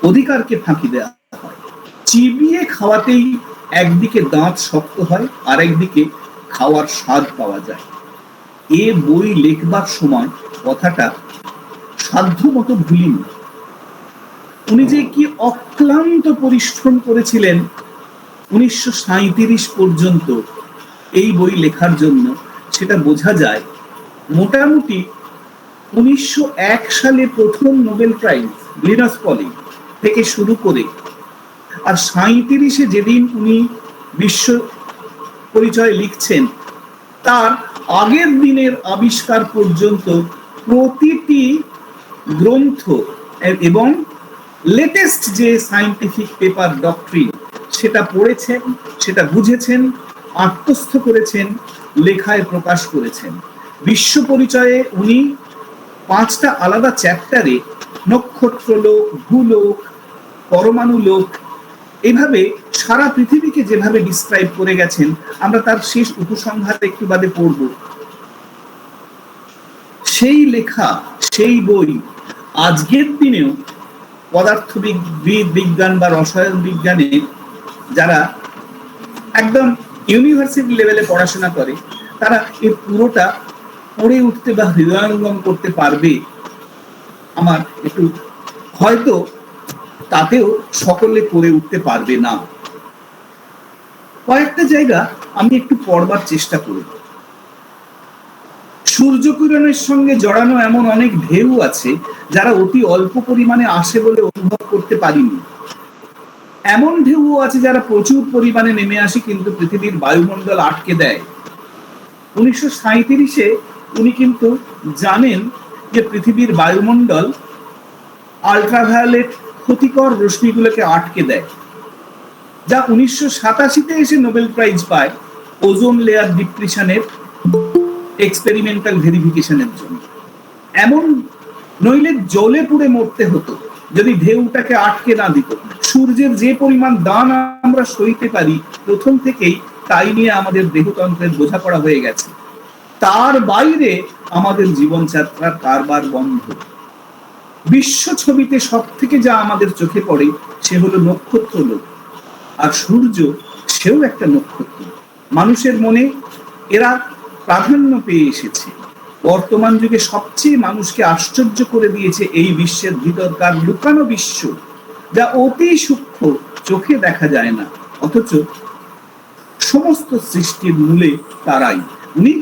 অধিকারকে ফাঁকি দেওয়া হয়। চিবিয়ে খাওয়াতেই একদিকে দাঁত শক্ত হয়, আর একদিকে খাওয়ার স্বাদ পাওয়া যায়। এ বই লেখবার সময় কথাটা সাধ্য মতো ভুলিনি। উনি যে কি অক্লান্ত পরিশ্রম করেছিলেন 1937 পর্যন্ত এই বই লেখার জন্য, সেটা বোঝা যায়। মোটামুটি 1901 সালে প্রথম নোবেল প্রাইজ লিনাস পলি থেকে শুরু করে, আর 37-এ যেদিন উনি বিশ্ব পরিচয় লিখছেন, তার আগের দিনের আবিষ্কার পর্যন্ত প্রতিটি গ্রন্থ এবং লেটেস্ট যে সায়েন্টিফিক পেপার ডক্ট্রিন, সেটা পড়েছেন, সেটা বুঝেছেন, আত্মস্থ করেছেন, লেখায় প্রকাশ করেছেন। বিশ্ব পরিচয়ে উনি 5টা আলাদা চ্যাপ্টারে নক্ষত্রলোক, ভূলোক, পরমাণু লোক, এভাবে সারা পৃথিবীকে যেভাবে ডিসক্রাইব করে গেছেন, আমরা তার শেষ উপসংহার একটু বাদে পড়ব। সেই লেখা, সেই বই আজকের দিনেও পদার্থবিদ বিজ্ঞান বা রসায়ন বিজ্ঞানে যারা একদম ইউনিভার্সিটি লেভেলে পড়াশোনা করে, তারা এই পুরোটা পড়ে উঠতে বা হৃদয়ঙ্গম করতে পারবে। আমার একটু হয়তো তাতেও সকলে পড়ে উঠতে পারবে না। কয়েকটা জায়গা আমি একটু পড়বার চেষ্টা করব। সূর্যকিরণের সঙ্গে জড়ানো এমন অনেক ঢেউ আছে যারা অতি অল্প পরিমাণে আসে বলে অনুভব করতে পারিনি। এমন ঢেউও আছে যারা প্রচুর পরিমাণে নেমে আসে কিন্তু পৃথিবীর বায়ুমণ্ডল আটকে দেয়। 1937-এ উনি কিন্তু জানেন যে পৃথিবীর বায়ুমণ্ডল আল্ট্রাভায়োলেট ক্ষতিকর রশ্মিগুলোকে আটকে দেয়, যা 1987-তে এসে নোবেল প্রাইজ পায় ওজোন লেয়ার ডিপ্রেশনের এক্সপেরিমেন্টাল ভেরিফিকেশনের জন্য। এমন নইলে জ্বলে পুড়ে মরতে হতো যদি ঢেউটাকে আটকে না দিত। সূর্যের যে পরিমাণ দান আমরা সইতে পারি প্রথম থেকেই, তাই নিয়ে আমাদের দেহতন্ত্রের বোঝাপড়া হয়ে গেছে। তার বাইরে আমাদের জীবনযাত্রার কারবার বন্ধ। বিশ্ব ছবিতে সব থেকে যা আমাদের চোখে পড়ে সে হলো নক্ষত্রলোক, আর সূর্য সেও একটা নক্ষত্র। মানুষের মনে এরা প্রাধান্য পেয়ে এসেছে। বর্তমান যুগে সবচেয়ে মানুষকে আশ্চর্য করে দিয়েছে এই বিশ্বের ভিতরকার লুকানো বিশ্ব, যা অতি সূক্ষ্ম, চোখে দেখা যায় না, অথচ সমস্ত সৃষ্টির মূলে তারাই। উনি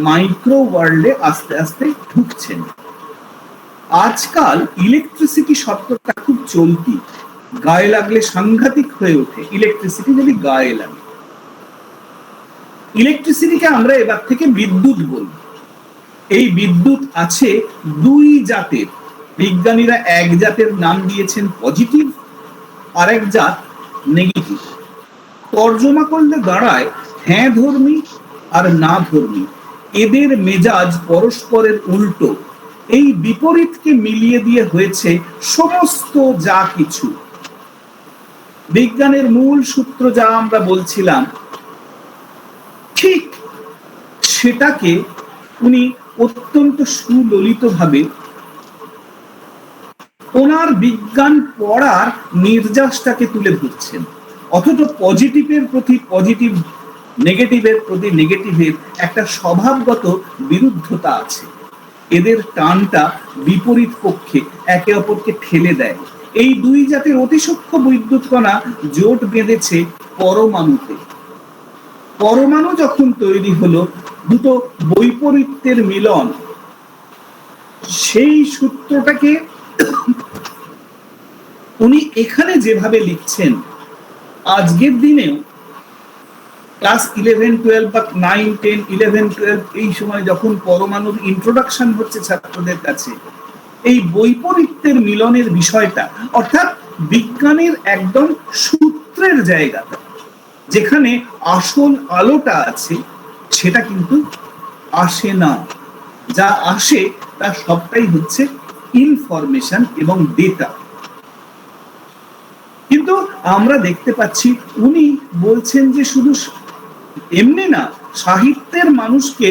মাইক্রো ওয়ার্ল্ডে আস্তে আস্তে ঢুকছেন। আজকাল ইলেকট্রিসিটি শব্দটা খুব চলতি, গায়ে লাগলে সাংঘাতিক হয়ে ওঠে। ইলেকট্রিসিটি যদি গায়ে লাগে, ইলেকট্রিসিটিকে আমরা এবার থেকে বিদ্যুৎ বলি। এই বিদ্যুৎ আছে দুই জাতের। বিজ্ঞানীরা এক জাতের নাম দিয়েছেন পজিটিভ, আর এক জাত নেগেটিভ। তর্জমা করলে দাঁড়ায় হ্যাঁ ধর্মী আর না ধর্মী। এদের মেজাজ পরস্পরের উল্টো। এই বিপরীতকে মিলিয়ে দিয়ে হয়েছে সমস্ত যা কিছু। বিজ্ঞানের মূল সূত্র যা আমরা বলছিলাম, ঠিক সেটাকে উনি অত্যন্ত সুললিতভাবে ওনার বিজ্ঞান পড়ার নির্যাসটাকে তুলে ধরছেন। অথচ পজিটিভের প্রতি পজিটিভ, নেগেটিভের প্রতি নেগেটিভের একটা স্বভাবগত বিরুদ্ধতা আছে। এদের টানটা বিপরীত পক্ষে একে অপরকে ঠেলে দেয়। এই দুই জাতের অতি সূক্ষ্ম বিদ্যুৎ কণা জোট বেঁধেছে পরমাণুতে। পরমাণু যখন তৈরি হলো, দুটো বৈপরীত্যের মিলন, সেই সূত্রটাকে উনি এখানে যেভাবে লিখছেন, আজকের দিনেও ক্লাস 11, 12 বা 9, 10, 11, 12 এই সময় যখন পরমাণুর ইন্ট্রোডাকশন হচ্ছে ছাত্রদের কাছে, এই বৈপরীত্যের মিলনের বিষয়টা, অর্থাৎ বিজ্ঞানের একদম সূত্রের জায়গাটা, যেখানে আসল আলোটা আছে, সেটা কিন্তু আসে না। যা আসে তা সবটাই হচ্ছে ইনফরমেশন এবং ডেটা। কিন্তু আমরা দেখতে পাচ্ছি উনি বলছেন যে শুধু এমনি না, সাহিত্যের মানুষকে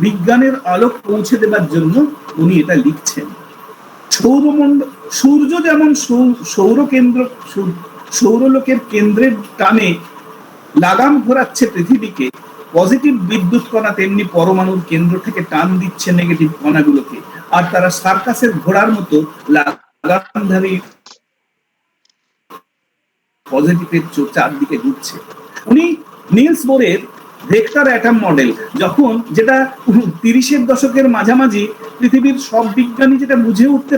বিজ্ঞানের আলোক পৌঁছে দেবার জন্য উনি এটা লিখছেন। সৌরমণ্ডল, সূর্য যেমন সৌরলোকের কেন্দ্রের টানে লাগাম ঘোরাচ্ছে পৃথিবীকে, পজিটিভ বিদ্যুৎ কণা তেমনি পরমাণুর কেন্দ্র থেকে টান দিচ্ছে নেগেটিভ কণাগুলোকে, আর তারা সার্কাসের ঘোড়ার মতো লাগামধারী পজিটিভের চারদিকে ঘুরছে। উনি নিলস বোরের ভেক্টর অ্যাটম মডেল, যখন যেটা 30-এর দশকের মাঝামাঝি পৃথিবীর সব বিজ্ঞানী যেটা বুঝে উঠতে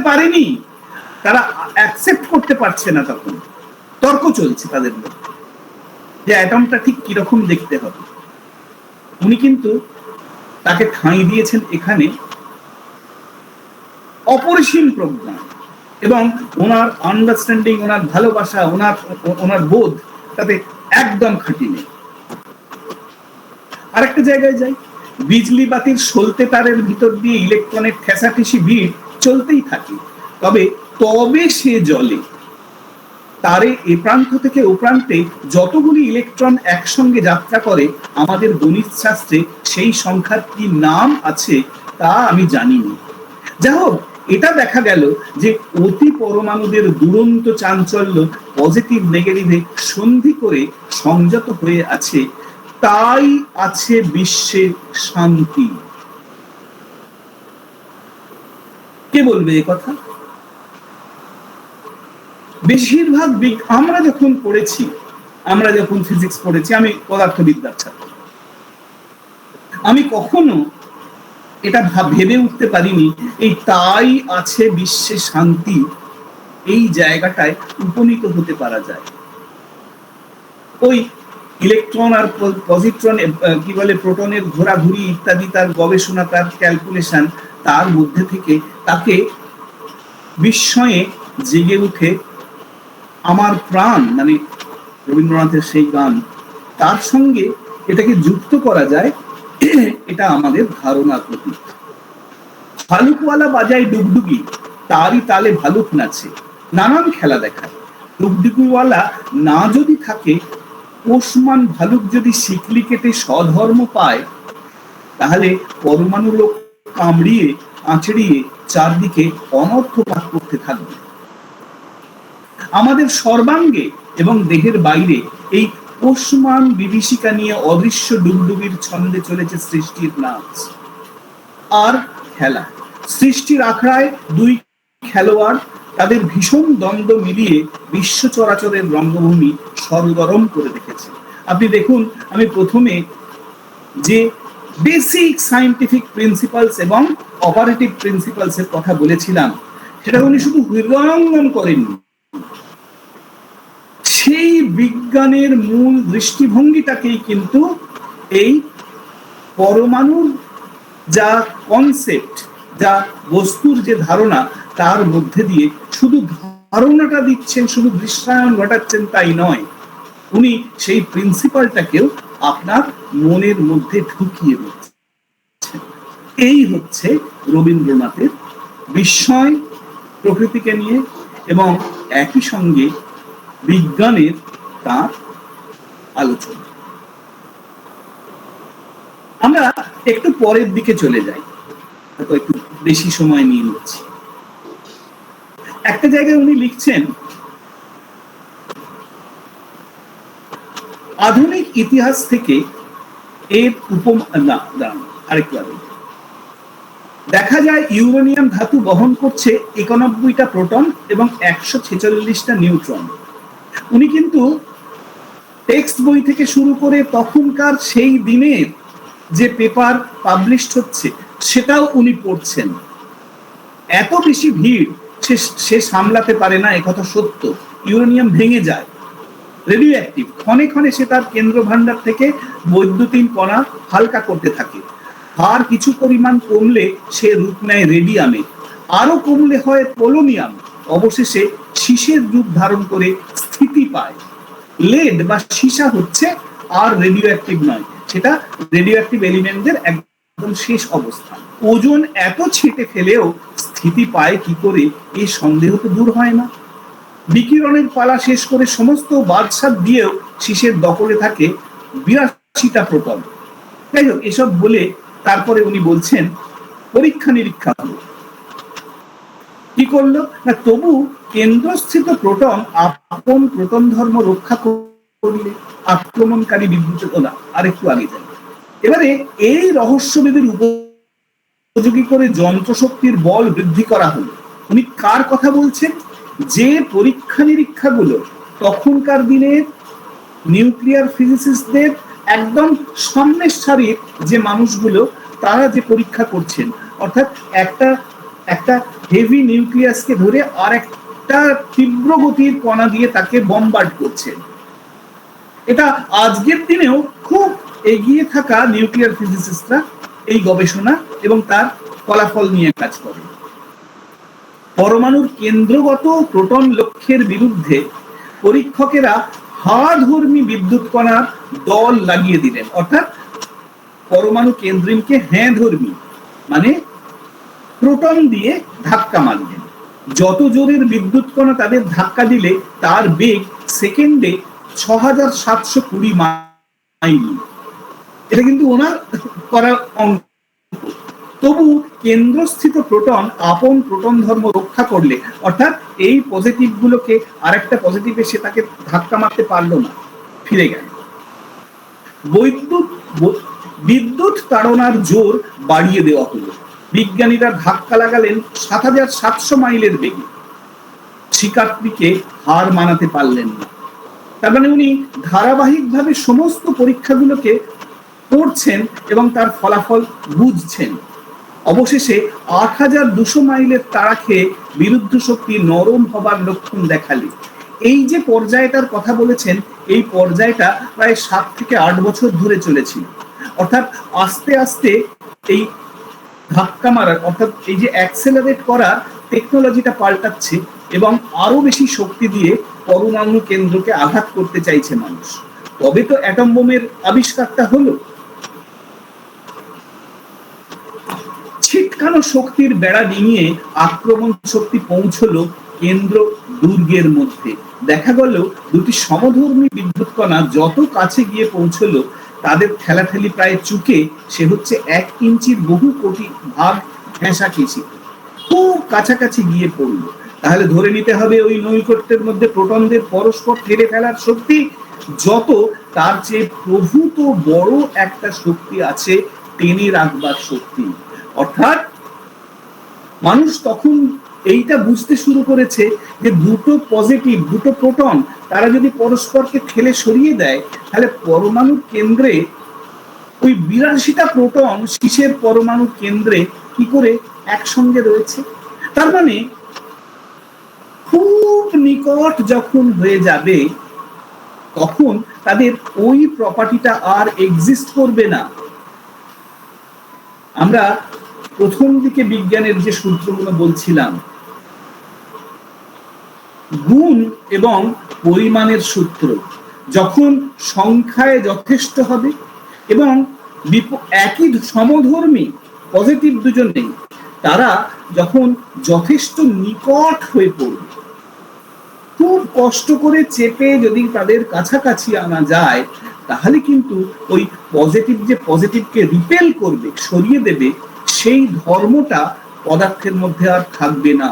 পারেনি, তারা অ্যাকসেপ্ট করতে পারছে না, তখন তর্ক চলছে তাদের মধ্যে যে অ্যাটমটা ঠিক কিরকম দেখতে হবে। উনি কিন্তু তাকে ঠাঁই দিয়েছেন এখানে অপরিসীম প্রজ্ঞা এবং ওনার আন্ডারস্ট্যান্ডিং, ওনার ভালোবাসা, ওনার বোধ তাতে একদম খাঁটি নেই। আরেকটা জায়গায় যাই, বিজলি বাতির সলতে তারের ভিতর দিয়ে ইলেকট্রনের ঠেসাঠেসি ভিড় চলতেই থাকে, তবে সে জ্বলে। তারে এ প্রান্ত থেকে ও প্রান্তে যতগুলি ইলেকট্রন একসঙ্গে যাত্রা করে, আমাদের গণিত শাস্ত্রে সেই সংখ্যার কি নাম আছে তা আমি জানিনি। যাই হোক, এটা দেখা গেল যে অতি পরমাণুদের দুরন্ত চাঞ্চল্য পজিটিভ নেগেটিভে সন্ধি করে সংযত হয়ে আছে, তাই আছে বিশ্বের শান্তি। কে বলবে এ কথা? বেশিরভাগ আমরা যখন পড়েছি, আমরা যখন ফিজিক্স পড়েছি, আমি পদার্থবিদ্যার ছাত্র, আমি কখনো এটা ভেবে উঠতে পারিনি এই তাই আছে বিশ্বে শান্তি, এই জায়গাটায় উপনীত হতে পারা যায়। ওই ইলেকট্রন আর পজিট্রন, কি বলে, প্রোটনের ঘোরাঘুরি ইত্যাদি, তার গবেষণা, তার ক্যালকুলেশন, তার মধ্যে থেকে তাকে বিস্ময়ে জেগে উঠে আমার প্রাণ, মানে রবীন্দ্রনাথের সেই গান, তার সঙ্গে এটাকে যুক্ত করা যায়, এটা আমাদের ধারণার প্রতীক। ভালুকওয়ালা বাজায় ডুগডুগি, তারই তালে ভালুক নাচে, নানান খেলা দেখায়। ডুগডুগিওয়ালা না যদি থাকে, পোষমান ভালুক যদি শিকলি কেটে স্বধর্ম পায়, তাহলে পরমাণু লোক কামড়িয়ে আঁচড়িয়ে চারদিকে অনর্থ পাক করতে থাকবে। আমাদের সর্বাঙ্গে এবং দেহের বাইরে এই পোষমান বিভীষিকা নিয়ে অদৃশ্য ডুগডুগির ছন্দে চলেছে সৃষ্টির নাচ আর খেলা। সৃষ্টির আখড়ায় দুই খেলোয়াড় তাদের ভীষণ দ্বন্দ্ব মিলিয়ে বিশ্ব চরাচরের রঙ্গভূমি সরগরম করে রেখেছে। আপনি দেখুন, আমি প্রথমে যে বেসিক সায়েন্টিফিক প্রিন্সিপালস এবং অপারেটিভ প্রিন্সিপালস এর কথা বলেছিলাম, সেটা উনি শুধু হৃদয়ঙ্গম করেননি, সেই বিজ্ঞানের মূল দৃষ্টিভঙ্গিটাকেই কিন্তু এই পরমাণুর যা কনসেপ্ট, যা বস্তুর যে ধারণা, তার মধ্যে দিয়ে শুধু ধারণাটা দিচ্ছেন, শুধু দৃশ্যায়ন ঘটাচ্ছেন তাই নয়, উনি সেই প্রিন্সিপালটাকেও আপনার মনের মধ্যে ঢুকিয়ে দিচ্ছেন। এই হচ্ছে রবীন্দ্রনাথের বিস্ময় প্রকৃতিকে নিয়ে এবং একই সঙ্গে বিজ্ঞানের তার আলোচনা। আমরা একটু পরের দিকে চলে যাই, হয়তো একটু বেশি সময় নিয়ে নিচ্ছি। একটা জায়গায় উনি লিখছেন, আধুনিক ইতিহাস থেকে এর আরেকটু আগে দেখা যায় ইউরেনিয়াম ধাতু বহন করছে 91টা প্রোটন এবং 146টা নিউট্রন। উনি কিন্তু টেক্সট বই থেকে শুরু করে তখনকার সেই দিনের যে পেপার পাবলিশড হচ্ছে সেটাও উনি পড়ছেন। এত বেশি ভিড় সে সামলাতে পারে না, একথা সত্য। ইউরেনিয়াম ভেঙে যায়, রেডিও অ্যাক্টিভ, ক্ষণে ক্ষণে সে তার কেন্দ্র ভান্ডার থেকে বৈদ্যুতিন কণা হালকা করতে থাকে। আর কিছু পরিমাণ কমলে সে রূপ নেয় রেডিয়ামে, আরো কমলে হয় পোলোনিয়াম, অবশেষে সীসের রূপ ধারণ করে স্থিতি পায়। লেড বা সীসা হচ্ছে আর রেডিও অ্যাক্টিভ নয়, সেটা রেডিও অ্যাক্টিভ এলিমেন্টদের একদম শেষ অবস্থা। ওজন এত ছিটে ফেলেও স্থিতি পায় কি করে, এই সন্দেহ তো দূর হয় না। বিকিরণের পালা শেষ করে সমস্ত বাদশাদ দিয়েও সীসের দখলে থাকে 82টা প্রোটন। যাই হোক, এসব বলে তারপরে উনি বলছেন পরীক্ষা নিরীক্ষা হলো, কি করলো না, তবু কেন্দ্রস্থিত প্রোটন আপন প্রোটন ধর্ম রক্ষা করলে আক্রমণকারী বিদ্যুৎ না। আরেকটু আগে যাই। এবারে এই রহস্যভেদের উপযোগী করে যন্ত্রশক্তির বল বৃদ্ধি করা হলো। উনি কার কথা বলছেন? যে পরীক্ষা নিরীক্ষাগুলো তখনকার দিনের নিউক্লিয়ার ফিজিসিস্টদের একদম সামনের সারির যে মানুষগুলো, তারা যে পরীক্ষা করছেন, অর্থাৎ একটা হেভি নিউক্লিয়াসকে ধরে আর একটা তীব্র গতির কণা দিয়ে তাকে বম্বার্ড করছেন। এটা আজকের দিনেও খুব এগিয়ে থাকা নিউক্লিয়ার ফিজিসিস্টরা এই গবেষণা এবং তার ফলাফল নিয়ে কাজ করে। পরমাণুর কেন্দ্রগত প্রোটন লক্ষ্যের বিরুদ্ধে পরীক্ষকেরা হাধর্মী বিদ্যুৎ কণার দল লাগিয়ে দিলেন, অর্থাৎ পরমাণু কেন্দ্রিনকে হ্যাঁ ধর্মী মানে প্রোটন দিয়ে ধাক্কা মারলেন। যত জোরের বিদ্যুৎ কণা তাদের ধাক্কা দিলে তার বেগ সেকেন্ডে 6720 মাইল। এটা কিন্তু ওনার করার অঙ্ক। তবু কেন্দ্রস্থিত প্রোটন আপন প্রোটন ধর্ম রক্ষা করলে, অর্থাৎ এই পজিটিভ গুলোকে আরেকটা পজিটিভ এসে তাকে ধাক্কা মারতে পারলো না, ফিরে গেল। বিদ্যুৎ তাড়নার জোর বাড়িয়ে দেওয়া হলো। বিজ্ঞানীরা ধাক্কা লাগালেন 7700 মাইলের বেগে। শিক্ষার্থীকে হার মানাতে পারলেন না। তার মানে উনি ধারাবাহিকভাবে সমস্ত পরীক্ষাগুলোকে পড়ছেন এবং তার ফলাফল বুঝছেন। অবশেষে 8200 মাইলের তাড়া খেয়ে বিরুদ্ধ শক্তি নরম হবার লক্ষণ দেখালে। এই যে পর্যায়টার কথা বলেছেন, এই পর্যায়টা প্রায় 7 থেকে 8 বছর ধরে চলেছিল। অর্থাৎ আস্তে আস্তে এই ধাক্কা মারার, অর্থাৎ এই যে অ্যাক্সেলারেট করার টেকনোলজিটা পাল্টাচ্ছে এবং আরো বেশি শক্তি দিয়ে পরমাণু কেন্দ্রকে আঘাত করতে চাইছে মানুষ। তবে তো অ্যাটম বোমের আবিষ্কারটা হলো। ছিটকানো শক্তির বেড়া ডিঙিয়ে আক্রমণ শক্তি পৌঁছলো কেন্দ্র দুর্গের মধ্যে। দেখা গেল দুটি সমধর্মী বিদ্যুৎ কণা যত কাছে গিয়ে পৌঁছলো, তাদের ঠেলাঠেলি প্রায় চুকে সে হচ্ছে 1 ইঞ্চির বহু কোটি ভাগ ঘেঁষাঘেঁষি খুব কাছাকাছি গিয়ে পড়লো। তাহলে ধরে নিতে হবে ওই নৈকট্যের মধ্যে প্রোটনদের পরস্পর ঠেলে ফেলার শক্তি যত, তার চেয়ে প্রভূত বড় একটা শক্তি আছে, টেনে রাখবার শক্তি। অর্থাৎ মানুষ তখন এইটা বুঝতে শুরু করেছে যে দুটো পজিটিভ, দুটো প্রোটন, তারা যদি পরস্পরকে ঠেলে সরিয়ে দেয়, তাহলে পরমাণু কেন্দ্রে ওই 82টা প্রোটন শিশের পরমাণু কেন্দ্রে কি করে একসঙ্গে রয়েছে। তার মানে খুব নিকট যখন হয়ে যাবে তখন তাদের ওই প্রপার্টিটা আর এক্সিস্ট করবে না। আমরা প্রথম দিকে বিজ্ঞানের যে সূত্রগুলো বলছিলাম, গুণ এবং পরিমাণের সূত্র, যখন সংখ্যায় যথেষ্ট হবে এবং একই সমধর্মী পজিটিভ দুজনেই তারা যখন যথেষ্ট নিকট হয়ে পড়বে, খুব কষ্ট করে চেপে যদি তাদের কাছাকাছি আনা যায়, তাহলে কিন্তু ওই পজিটিভ যে পজিটিভকে রিপেল করবে, সরিয়ে দেবে, সেই ধর্মটা পদার্থের মধ্যে আর থাকবে না,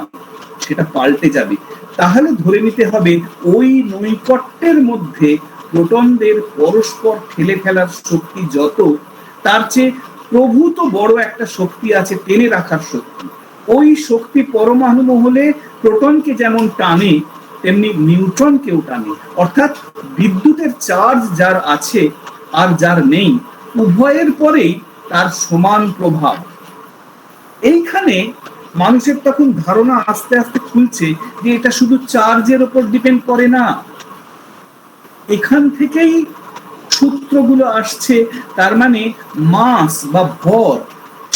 সেটা পাল্টে যাবে। তাহলে ধরে নিতে হবে ওই নৈকট্যের মধ্যে প্রোটনদের পরস্পর ঠেলে ফেলার শক্তি যত, তার চেয়ে প্রভূত বড় একটা শক্তি আছে, টেনে রাখার শক্তি। ওই শক্তি পরমাণু মহলে প্রোটনকে যেমন টানে, তেমনি নিউট্রনকেও টানে। অর্থাৎ বিদ্যুতের চার্জ যার আছে আর যার নেই, উভয়ের পরেই তার সমান প্রভাব। এইখানে মানুষের তখন ধারণা আস্তে আস্তে খুলছে যে এটা শুধু চার্জের উপর ডিপেন্ড করে না। এখান থেকেই সূত্রগুলো আসছে। তার মানে মাস বা ভর,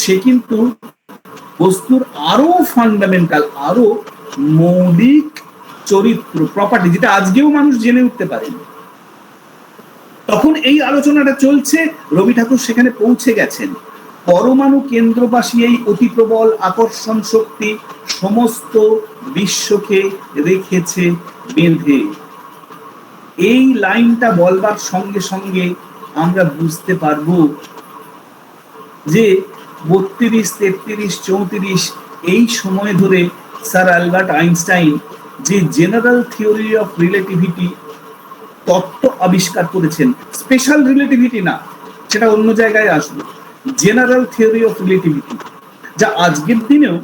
সে কিন্তু বস্তুর আরো ফান্ডামেন্টাল, আরো মৌলিক চরিত্র, প্রপার্টি, যেটা আজকেও মানুষ জেনে উঠতে পারেনি। তখন এই আলোচনাটা চলছে, রবি ঠাকুর সেখানে পৌঁছে গেছেন। পরমাণু কেন্দ্রবাসী এই অতি প্রবল আকর্ষণ শক্তি সমস্ত বিশ্বকে রেখেছে বেঁধে। এই লাইনটা বলবার সঙ্গে সঙ্গে আমরা বুঝতে পারবো যে 32, 33, 34 এই সময় ধরে স্যার অ্যালবার্ট আইনস্টাইন যে জেনারেল থিওরি অফ রিলেটিভিটি তত্ত্ব আবিষ্কার করেছেন, স্পেশাল রিলেটিভিটি না, সেটা অন্য জায়গায় আসবে, জেনারেল থিওরি অফ রিলেটিভিটি, যা আজকের দিনেও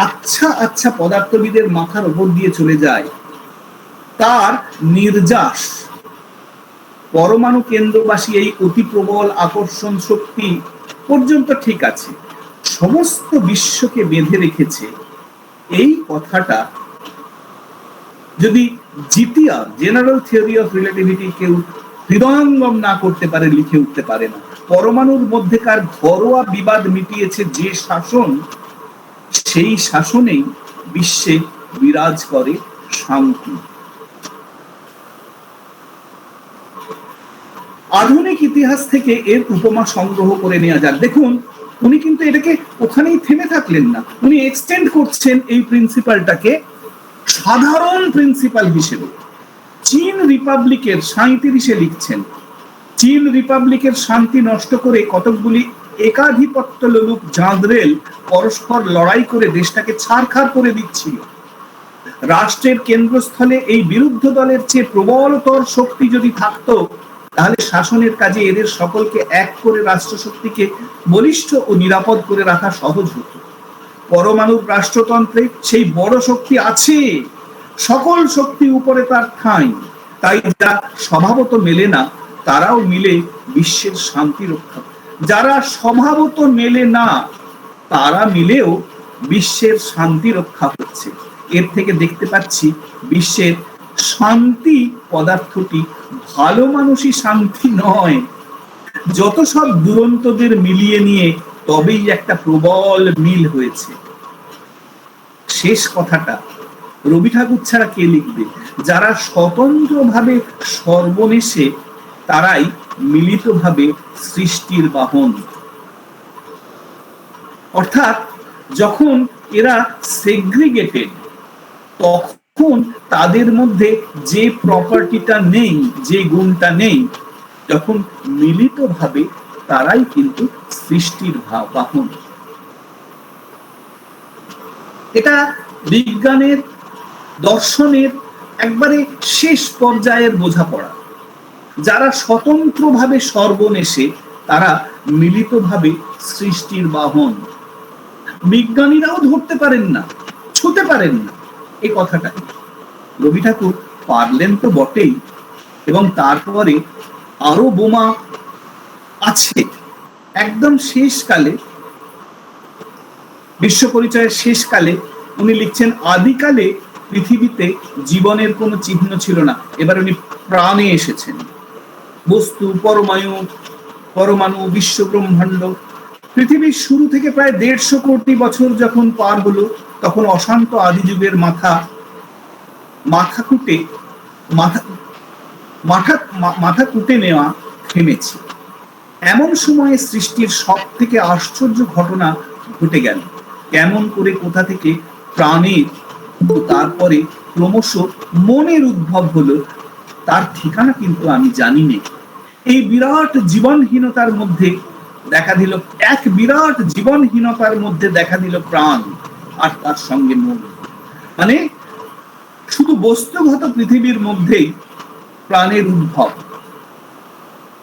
আচ্ছা আচ্ছা পদার্থবিদের মাথার উপর দিয়ে চলে যায়, তার নির্যাস পরমাণু কেন্দ্রবাসী এই অতি প্রবল আকর্ষণ শক্তি পর্যন্ত ঠিক আছে, সমস্ত বিশ্বকে বেঁধে রেখেছে। এই কথাটা যদি GTR general theory of relativity কেউ হৃদয়ঙ্গম না করতে পারে, লিখে উঠতে পারে না। পরমাণুর মধ্যেকার ঘরোয়া বিবাদ মিটিয়েছে যে শাসন, সেই শাসনেই বিশ্বে বিরাজ করে শান্তি। আধুনিক ইতিহাস থেকে এর উপমা সংগ্রহ করে নেওয়া যাক। দেখুন, উনি কিন্তু এটাকে ওখানেই থেমে থাকলেন না, উনি এক্সটেন্ড করছেন এই প্রিন্সিপালটাকে সাধারণ প্রিন্সিপাল হিসেবে। চীন রিপাবলিকের 37-এ লিখছেন, চীন রিপাবলিকের শান্তি নষ্ট করে কতকগুলি একাধিপত্য লোলুপ জাঁদরেল পরস্পর লড়াই করে দেশটাকে ছারখার করে দিচ্ছিল। রাষ্ট্রের কেন্দ্রস্থলে এই বিরুদ্ধ দলের চেয়ে প্রবলতর শক্তি যদি থাকতো, তাহলে শাসনের কাজে এদের সকলকে এক করে রাষ্ট্রশক্তিকে বলিষ্ঠ ও নিরাপদ করে রাখা সহজ হতো। পরমাণুর রাষ্ট্রতন্ত্রে সেই বড় শক্তি আছে, সকল শক্তি উপরে তার ঠাঁই। তাই যারা স্বভাবত মেলে না, তারাও মিলে বিশ্বের শান্তি রক্ষা। যারা স্বভাবত মেলে না, তারা মিলেও বিশ্বের শান্তি রক্ষা হচ্ছে। এর থেকে দেখতে পাচ্ছি বিশ্বের শান্তি পদার্থটি ভালো মানুষই শান্তি নয়, যত সব দুরন্তদের মিলিয়ে নিয়ে তবেই একটা প্রবল মিল হয়েছে। শেষ কথাটা রবি ঠাকুর ছাড়া কে লিখবে? যারা স্বতন্ত্রভাবে সর্বনেশে, তারাই মিলিতভাবে সৃষ্টির বাহন। অর্থাৎ যখন এরা সেগ্রিগেটেড, তখন তাদের মধ্যে যে প্রপার্টিটা নেই, যে গুণটা নেই, যখন মিলিতভাবে তারাই কিন্তু সৃষ্টির বাহন। এটা বিজ্ঞানের, দর্শনের একবারে শেষ পর্যায়ের বোঝাপড়া। যারা স্বতন্ত্রভাবে সর্বনেশে, তারা মিলিতভাবে সৃষ্টির বাহন। বিজ্ঞানীরাও ধরতে পারেন না, ছুঁতে পারেন না এই কথাটা। রবি ঠাকুর পারলেন তো বটেই, এবং তারপরে আরো বোমা আছে। একদম শেষকালে, বিশ্ব পরিচয়ের শেষকালে উনি লিখছেন, আদিকালে পৃথিবীতে জীবনের কোনো চিহ্ন ছিল না, এবার উনি প্রাণে এসেছেন। বস্তু, পরমাণু, পরমাণু, বিশ্ব ব্রহ্মাণ্ড, পৃথিবীর শুরু থেকে প্রায় 150 কোটি বছর যখন পার হলো, তখন অশান্ত আদি যুগের মাথা কুটে নেওয়া থেমেছে। এমন সময়ে সৃষ্টির সব থেকে আশ্চর্য ঘটনা ঘটে গেল। কেমন করে, কোথা থেকে প্রাণের, তারপরে ক্রমশ মনের উদ্ভব হলো, তার ঠিকানা কিন্তু আমি জানি না। এই বিরাট জীবনহীনতার মধ্যে দেখা দিল, দেখা দিল প্রাণ, আর তার সঙ্গে মন। মানে শুধু বস্তুগত পৃথিবীর মধ্যেই প্রাণের উদ্ভব।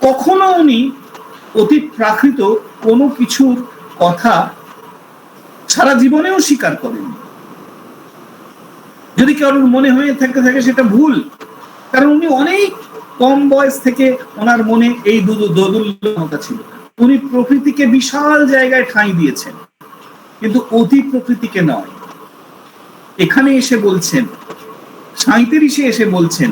কখনো উনি অতি প্রাকৃত কোনো কিছুর কথা সারা জীবনেও স্বীকার করেন। যদি কারোর মনে হয়ে থাকে সেটা ভুল, কারণ উনি অনেক কম বয়স থেকে ওনার মনে এই দোদুল্যতা ছিল। উনি প্রকৃতিকে বিশাল জায়গায় ঠাঁই দিয়েছেন, কিন্তু অতি প্রকৃতিকে নয়। এখানে এসে বলছেন, 37-এ এসে বলছেন,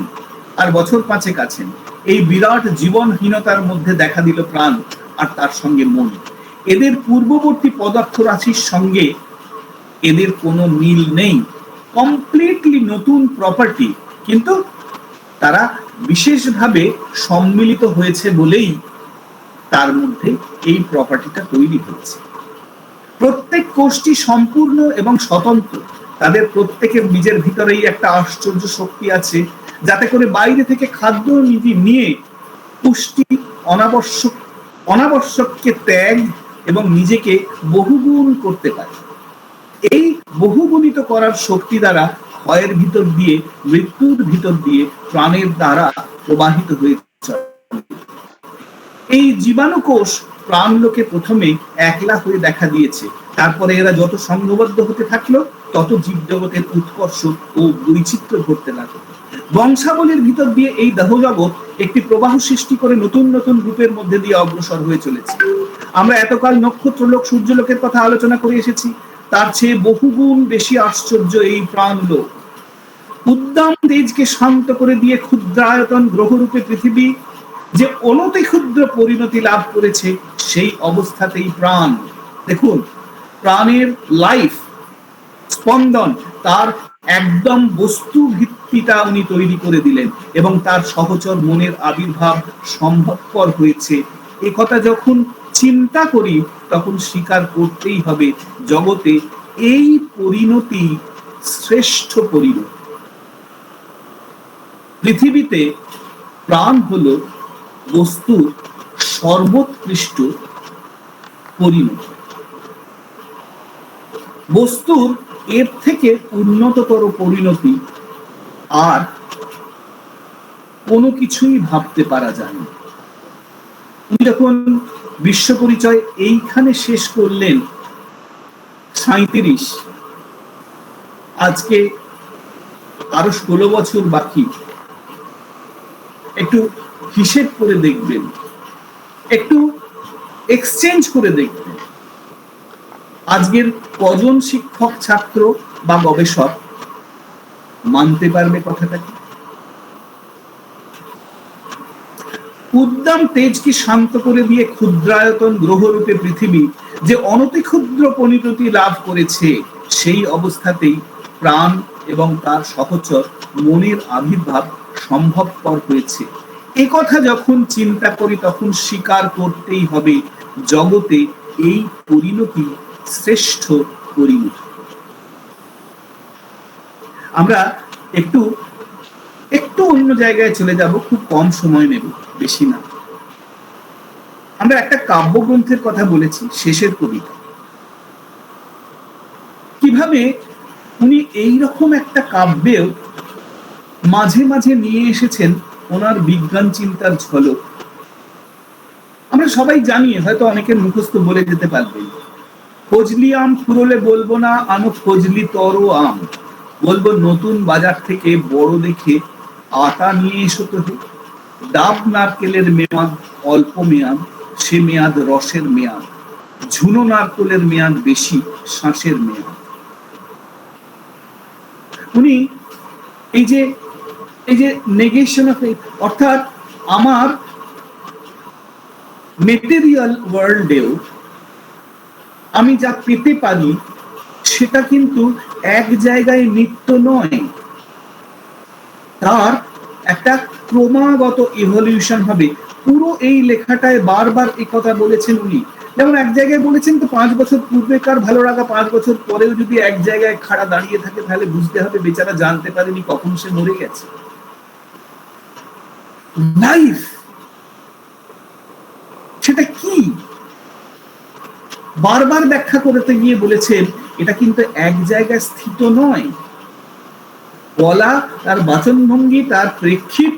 আর বছর 5 আছেন, এই বিরাট জীবনহীনতার মধ্যে দেখা দিল প্রাণ, আর তার সঙ্গে মন। এদের পূর্ববর্তী পদার্থ রাশির সঙ্গে এদের কোনো মিল নেই, কমপ্লিটলি নতুন প্রপার্টি, কিন্তু তারা বিশেষভাবে সম্মিলিত হয়েছে বলেই তার মধ্যে এই প্রপার্টিটা তৈরি হয়েছে। প্রত্যেক কোষটি সম্পূর্ণ এবং স্বতন্ত্র। তাদের প্রত্যেকের নিজের ভিতরেই একটা আশ্চর্য শক্তি আছে, যাতে করে বাইরে থেকে খাদ্য নিয়ে পুষ্টি, অনাবশ্যককে ত্যাগ এবং নিজেকে বহুগুণ করতে পারে। এই বহুগুণিত করার শক্তি দ্বারা ক্ষয়ের ভিতর দিয়ে, মৃত্যুর ভিতর দিয়ে প্রাণের দ্বারা প্রবাহিত হয়েছে। এই জীবাণুকোষ প্রাণলোকে প্রথমে একলা হয়ে দেখা দিয়েছে, তারপরে এরা যত সংঘবদ্ধ হতে থাকলো, তত জীবজগতের উৎকর্ষ ও বৈচিত্র্য ঘটতে লাগলো। বংশাবলীর ভিতর দিয়ে এই দেহজগৎ একটি প্রবাহ সৃষ্টি করে নতুন নতুন রূপের মধ্যে দিয়ে অগ্রসর হয়ে চলেছে। আমরা এতকাল নক্ষত্রলোক, সূর্যলোকের কথা আলোচনা করে এসেছি, তার চেয়ে বহুগুণ বেশি আশ্চর্য এই প্রাণলোক। উদ্দাম তেজকে শান্ত করে দিয়ে ক্ষুদ্রায়তন গ্রহরূপে পৃথিবী যে অনতি ক্ষুদ্র পরিণতি লাভ করেছে, সেই অবস্থাতেই প্রাণ, দেখুন প্রাণের লাইফ, স্পন্দন, তার একদম বস্তু ভিত্তিটা উনি তৈরি করে দিলেন, এবং তার সহচর মনের আবির্ভাব সম্ভবপর হয়েছে। এ কথা যখন চিন্তা করি, তখন স্বীকার করতেই হবে, জগতে এই পরিণতি শ্রেষ্ঠ পরিণতি। পৃথিবীতে প্রাণ হলো বস্তুর সর্বোৎকৃষ্ট পরিণতি। বস্তুর এর থেকে উন্নততর পরিণতি আর কোনো কিছুই ভাবতে পারা যায় না। উনি যখন বিশ্ব পরিচয় এইখানে শেষ করলেন 37, আজকে আরো 16 বছর বাকি। একটু হিসেব করে দেখবেন, একটু এক্সচেঞ্জ করে দেখবেন, আজকের কজন শিক্ষক, ছাত্র বা গবেষক মানতে পারবে কথাটাকে? উদ্দাম তেজকে শান্ত করে দিয়ে ক্ষুদ্রায়তন গ্রহরূপে পৃথিবী যে অনতি ক্ষুদ্র পরিণতি লাভ করেছে, সেই অবস্থাতেই প্রাণ এবং তার সহচর মনের আবির্ভাব সম্ভবপর হয়েছে। এ কথা যখন চিন্তা করি, তখন স্বীকার করতেই হবে, জগতে এই পরিণতি শ্রেষ্ঠ পরিণতি। আমরা একটু অন্য জায়গায় চলে যাব, খুব কম সময় নেব, বেশি না। আমরা একটা কাব্যগ্রন্থের কথা বলেছি, শেষের কবিতা। কিভাবে উনি এইরকম একটা কাব্যেও মাঝে মাঝে নিয়ে এসেছেন ওনার বিজ্ঞান চিন্তার ঝলক। আমরা সবাই জানি, হয়তো অনেকের মুখস্থ বলে যেতে পারবেন, ফজলি আম ফুরোলে বলবো না আনো ফজলি তর আম, বলবো নতুন বাজার থেকে বড় দেখে আটা নিয়ে এসো তো, ডাব নারকেলের মেয়াদ অল্প মেয়াদ, সে মেয়াদ রসের মেয়াদ, ঝুনো নারকোলের মেয়াদ বেশি শ্বাসের মেয়াদ। উনি এই যে নেগেশন অফ, অর্থাৎ আমার মেটেরিয়াল ওয়ার্ল্ডেও আমি যা পেতে পারি সেটা কিন্তু এক জায়গায় নিত্য নয়, তার একটা ক্রমাগত ইভলিউশন হবে। পুরো এই লেখাটায় বারবার এই কথা বলেছেন উনি। যেমন এক জায়গায় বলেছেন তো 5 বছর পূর্বেকার ভালো লাগা 5 বছর পরেও যদি এক জায়গায় খাড়া দাঁড়িয়ে থাকে তাহলে বুঝতে হবে বেচারা জানতে পারেনি কখন সে মরে গেছে। লাইফ সেটা কি বারবার ব্যাখ্যা করতে গিয়ে বলেছেন এটা কিন্তু এক জায়গায় স্থিত নয়। বলা, তার বাচনভঙ্গি, তার প্রেক্ষিত,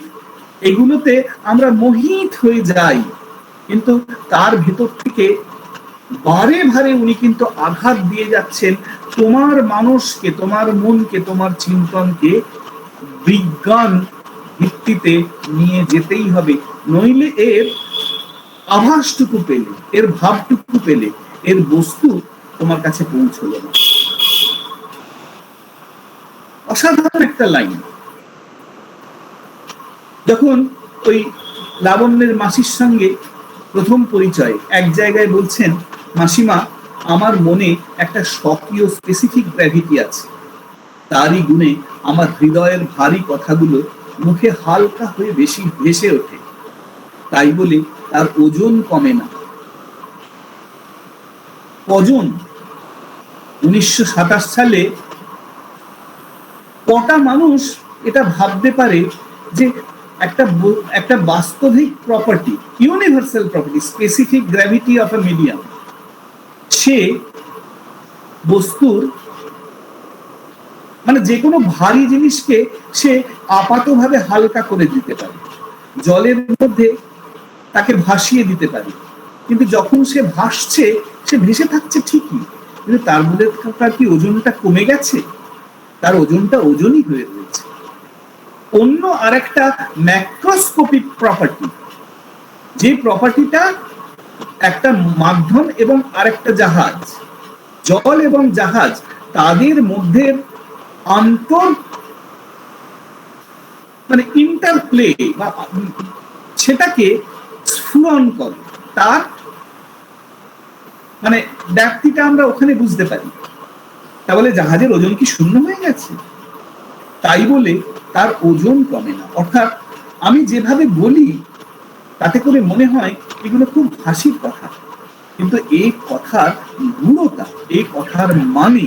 এগুলোতে আমরা মোহিত হয়ে যাই, কিন্তু তার ভেতর থেকে বারে ভারে উনি কিন্তু আঘাত দিয়ে যাচ্ছেন তোমার মানুষকে, তোমার মনকে, তোমার চিন্তনকে বিজ্ঞান ভিত্তিতে নিয়ে যেতেই হবে, নইলে এর আভাসটুকু পেলে, এর ভাবটুকু পেলে, এর বস্তু তোমার কাছে পৌঁছলো না। অসাধারণ একটা লাইন। যখন ওই লাবণ্যের মাসির সঙ্গে প্রথম পরিচয়, এক জায়গায় বলছেন, মাসিমা আমার মনে একটা স্বকীয় স্পেসিফিক গ্র্যাভিটি আছে, তারই গুণে আমার হৃদয়ের ভারী কথাগুলো মুখে হালকা হয়ে বেশি ভেসে ওঠে, তাই বলে তার ওজন কমে না। কজন 1927 সালে কটা মানুষ এটা ভাবতে পারে যে একটা বাস্তবিক property, universal property, specific gravity of a medium, সে বস্তুর মানে যে কোনো ভারী জিনিসকে সে আপাতভাবে হালকা করে দিতে পারে, জলের মধ্যে তাকে ভাসিয়ে দিতে পারে, কিন্তু যখন সে ভাসছে সে ভেসে থাকছে ঠিকই, কিন্তু তার মধ্যে তার কি ওজনটা কমে গেছে? তার ওজনটা ওজনই হয়ে রয়েছে। অন্য আরেকটা ম্যাক্রোস্কোপিক প্রপার্টি, যে প্রপার্টিটা একটা মাধ্যম এবং আরেকটা জাহাজ, জল এবং জাহাজ, তাদের মধ্যে আন্তর মানে ইন্টারপ্লে বা সেটাকে স্ফুরণ করে, তার মানে ব্যাপ্তিটা আমরা ওখানে বুঝতে পারি। তাহলে জাহাজের ওজন কি শূন্য হয়ে গেছে? তাই বলে তার ওজন কমে না। অর্থাৎ আমি যেভাবে বলি তাতে করে মনে হয় এগুলো খুব হাসির কথা, কিন্তু এই কথার গূঢ়তা, এই কথার মানে,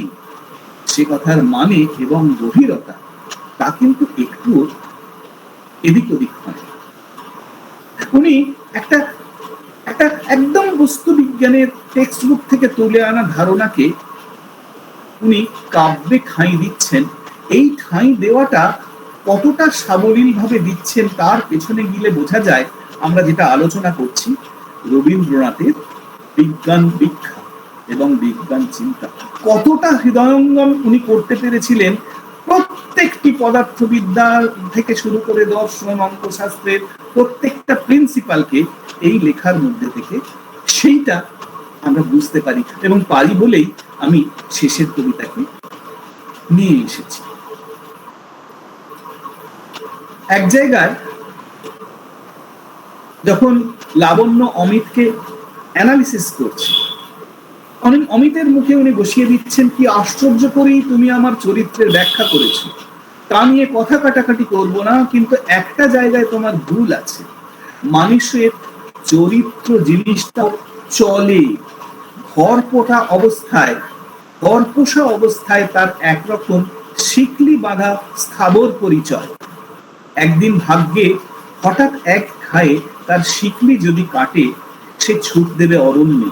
সে কথার মানে এবং গভীরতা তা কিন্তু একটু এদিক ওদিক হয়। উনি একটা একদম বস্তু বিজ্ঞানের টেক্সট বুক থেকে তুলে আনা ধারণাকে উনি কাব্যে ঠাঁই দিচ্ছেন। এই ঠাঁই দেওয়াটা কতটা সাবলীল ভাবে দিচ্ছেন তার পেছনে গেলে বোঝা যায় আমরা যেটা আলোচনা করছি, রবীন্দ্রনাথের বিজ্ঞান ভিক্ষা এবং বিজ্ঞান চিন্তা কতটা হৃদয়ঙ্গম উনি করতে পেরেছিলেন। প্রত্যেকটি পদার্থবিদ্যা থেকে শুরু করে দর্শন, অঙ্কশাস্ত্রের প্রত্যেকটা প্রিন্সিপালকে এই লেখার মধ্যে থেকে সেইটা আমরা বুঝতে পারি, এবং পারি বলেই আমি শেষের কবিতাকে নিয়ে এসেছি। এক জায়গায় যখন লাবণ্য অমিতকে অ্যানালিসিস করছে, অমিতের মুখে উনি বসিয়ে দিচ্ছেন, কি আশ্চর্য করেই তুমি আমার চরিত্রের ব্যাখ্যা করেছো, তা নিয়ে কথা কাটাকাটি করবো না, কিন্তু একটা জায়গায় তোমার ভুল আছে। মানুষের চরিত্র জিনিসটা চলে, ঘরপোষা অবস্থায় তার একরকম শিকলি বাঁধা স্থাবর পরিচয়। একদিন ভাগ্যে হঠাৎ এক খায়ে তার শিকলি যদি কাটে, সে ছুট দেবে অরণ্যে,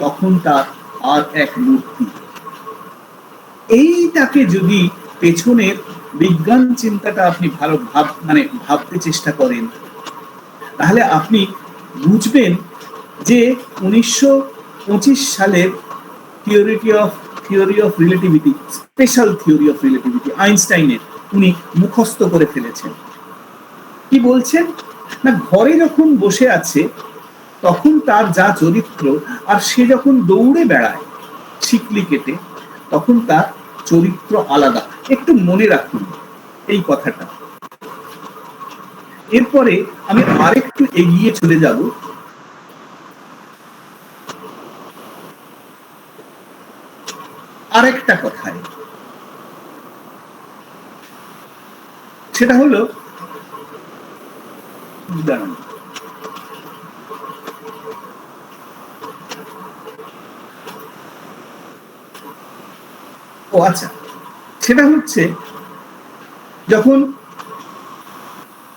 তখন তার আর এক মূর্তি। এইটাকে যদি পেছনের বিজ্ঞান চিন্তাটা আপনি ভালো ভাবতে চেষ্টা করেন, তাহলে আপনি বুঝবেন যে 1925 সালের theory of relativity, special theory of relativity আইনস্টাইনের উনি মুখস্থ করে ফেলেছেন। কি বলছেন না, ঘরে যখন বসে আছে তখন তার যা চরিত্র, আর সে যখন দৌড়ে বেড়ায় শিকলি কেটে, তখন তার চরিত্র আলাদা। একটু মনে রাখুন এই কথাটা। এরপরে আমি আরেকটু এগিয়ে চলে যাব। আরেকটা কথায়, সেটা হলো, দাঁড়ান, ও আচ্ছা, সেটা হচ্ছে যখন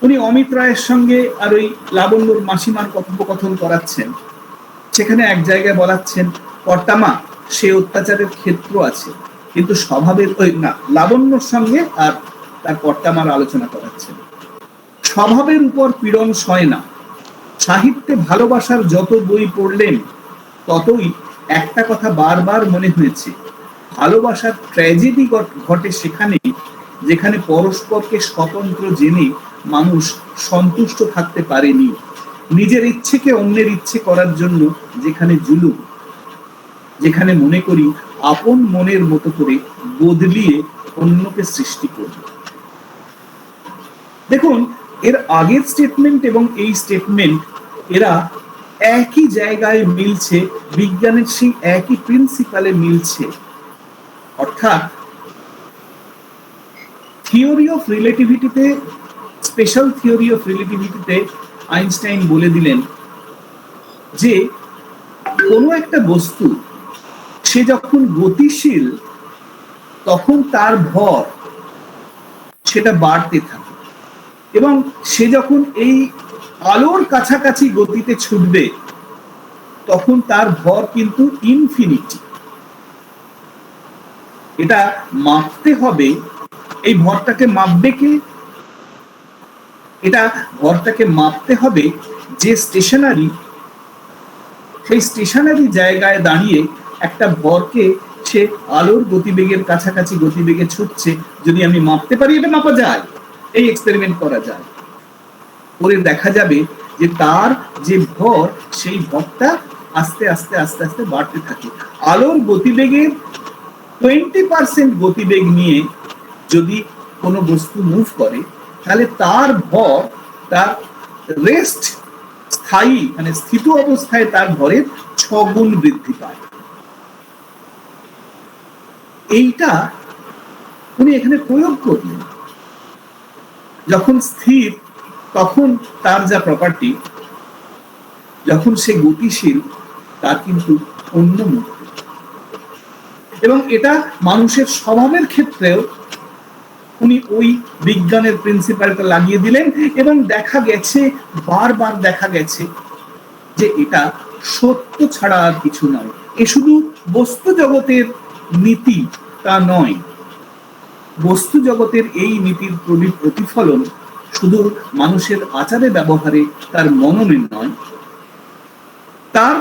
উনি অমিত রায়ের সঙ্গে আর ওই লাবণ্যর মাসিমার কথোপকথন করাচ্ছেন, সেখানে এক জায়গায় বলাচ্ছেন, কর্তামা সে অত্যাচারের ক্ষেত্র আছে, কিন্তু স্বভাবের ওই না, লাবণ্যর সঙ্গে আর তার কর্তামার আলোচনা করাচ্ছেন, স্বভাবের উপর পীড়ন সয় না। সাহিত্যে ভালোবাসার যত বই পড়লেন ততই একটা কথা বারবার মনে হয়েছে, ভালোবাসার ট্র্যাজেডি ঘটে সেখানে যেখানে পরস্পরকে স্বতন্ত্র জেনে মানুষ সন্তুষ্ট থাকতে পারেনি, নিজের ইচ্ছেকে অন্যের ইচ্ছে করার জন্য যেখানে জুলুম, যেখানে মনে করি আপন মনের মতো করে বদলিয়ে অন্যকে সৃষ্টি করব। দেখুন, এর আগের স্টেটমেন্ট এবং এই স্টেটমেন্ট এরা একই জায়গায় মিলছে, বিজ্ঞানের সেই একই প্রিন্সিপালে মিলছে। অর্থাৎ থিওরি অফ রিলেটিভিটিতে, স্পেশাল থিওরি অফ রিলেটিভিটিতে আইনস্টাইন বলে দিলেন যে কোনো একটা বস্তু সে যখন গতিশীল তখন তার ভর সেটা বাড়তে থাকে, এবং সে যখন এই আলোর কাছাকাছি গতিতে ছুটবে তখন তার ভর কিন্তু ইনফিনিটি। এটা মাপতে হবে, এই ভরটাকে মাপবে কে? এটা ভরটাকে মাপতে হবে যে স্টেশনারি, সেই স্টেশনারি জায়গায় দাঁড়িয়ে একটা ভরকে সে আলোর গতিবেগের কাছাকাছি গতিবেগে ছুটছে, যদি আমি মাপতে পারি, এটা মাপা যায়, এই এক্সপেরিমেন্ট করা যায়, করে দেখা যাবে যে তার যে ভর, সেই ভরটা আস্তে আস্তে আস্তে আস্তে বাড়তে থাকে। আলোর গতিবেগের 20% গতিবেগ নিয়ে যদি কোনো বস্তু মুভ করে, তাহলে তার ভর, তার রেস্ট, স্থায়ী মানে স্থিত অবস্থায় তার ভরের 6 গুণ বৃদ্ধি পায়। এইটা উনি এখানে প্রয়োগ করলেন। যখন স্থির তখন তার যা প্রপার্টি, যখন সে গতিশীল তার কিন্তু অন্য মুক্তি। এবং এটা মানুষের স্বভাবের ক্ষেত্রেও উনি ওই বিজ্ঞানের প্রিন্সিপালটা লাগিয়ে দিলেন, এবং দেখা গেছে, বারবার দেখা গেছে যে এটা সত্য ছাড়া আর কিছু নয়। এ শুধু বস্তু জগতের নীতি তা নয়, বস্তু জগতের এই নীতির প্রতিফলন শুধু মানুষের আচারে ব্যবহারে, তার মননে নয়, তার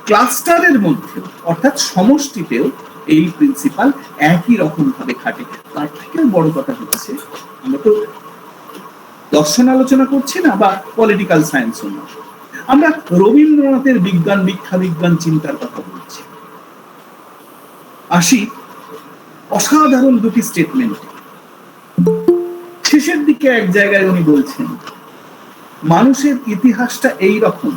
ক্লাস্টারের মধ্যে অর্থাৎ সমষ্টিতেও এই প্রিন্সিপাল একই রকম ভাবে খাটে। তার থেকেও বড় কথা হচ্ছে, আমরা তো দর্শন আলোচনা করছি না বা পলিটিক্যাল সায়েন্স না, আমরা রবীন্দ্রনাথের বিজ্ঞান, মিথ্যা বিজ্ঞান চিন্তার কথা বলছি। আসি অসাধারণ দুটি স্টেটমেন্ট। শেষের দিকে এক জায়গায় উনি বলছেন, মানুষের ইতিহাসটা এই রকম,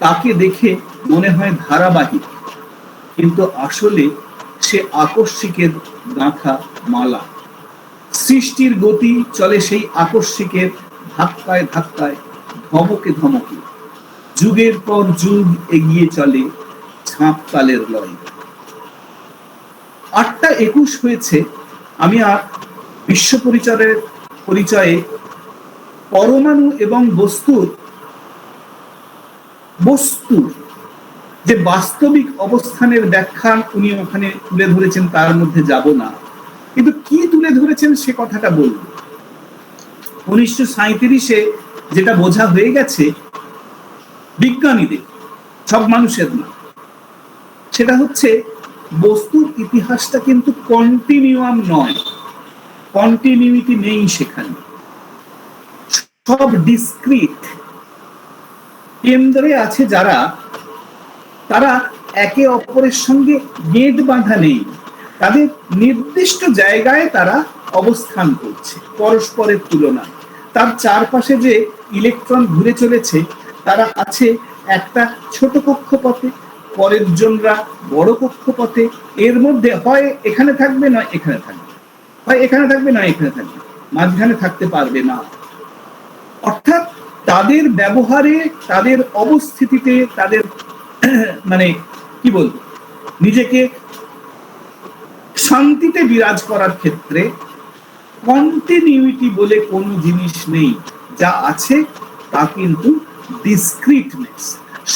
তাকে দেখে মনে হয় ধারাবাহিক, কিন্তু আসলে সে আকস্মিকের গাঁথা মালা। সৃষ্টির গতি চলে সেই আকস্মিকের ধাক্কায় ধাক্কায়, ধমকে ধমকে, যুগের পর যুগ এগিয়ে চলে ঝাঁপ তালের লয়। 8:21 হয়েছে, আমি আর বিশ্ব পরিচয়ে পরমাণু এবং বস্তুর যে বাস্তবিক অবস্থানের ব্যাখ্যা উনি ওখানে তুলে ধরেছেন, তার মধ্যে যাব না, কিন্তু কি তুলে ধরেছেন সে কথাটা বলব। 1937-এ যেটা বোঝা হয়ে গেছে বিজ্ঞানীদের, সব মানুষের না, সেটা হচ্ছে বস্তুর ইতিহাসটা কিন্তু কন্টিনিউয়াম নয়, কন্টিনিউইটি নেই সেখানে, সব ডিসক্রিট। কেন্দ্রে আছে যারা, তারা একে অপরের সঙ্গে গেঁদ বাঁধা নেই, তাদের নির্দিষ্ট জায়গায় তারা অবস্থান করছে পরস্পরের তুলনায়। তার চারপাশে যে ইলেকট্রন ঘুরে চলেছে তারা আছে একটা ছোট কক্ষপথে, পরের জনরা বড় কক্ষপথে। এর মধ্যে হয় এখানে থাকবে নয় এখানে থাকবে, হয় এখানে থাকবে নয় এখানে থাকবে, মাঝখানে থাকতে পারবে না। অর্থাৎ তাদের ব্যবহারে, তাদের অবস্থিতিতে, তাদের মানে কি বলবো, নিজেকে শান্তিতে বিরাজ করার ক্ষেত্রে কন্টিনিউইটি বলে কোনো জিনিস নেই। যা আছে তা কিন্তু ডিসক্রিটনেস।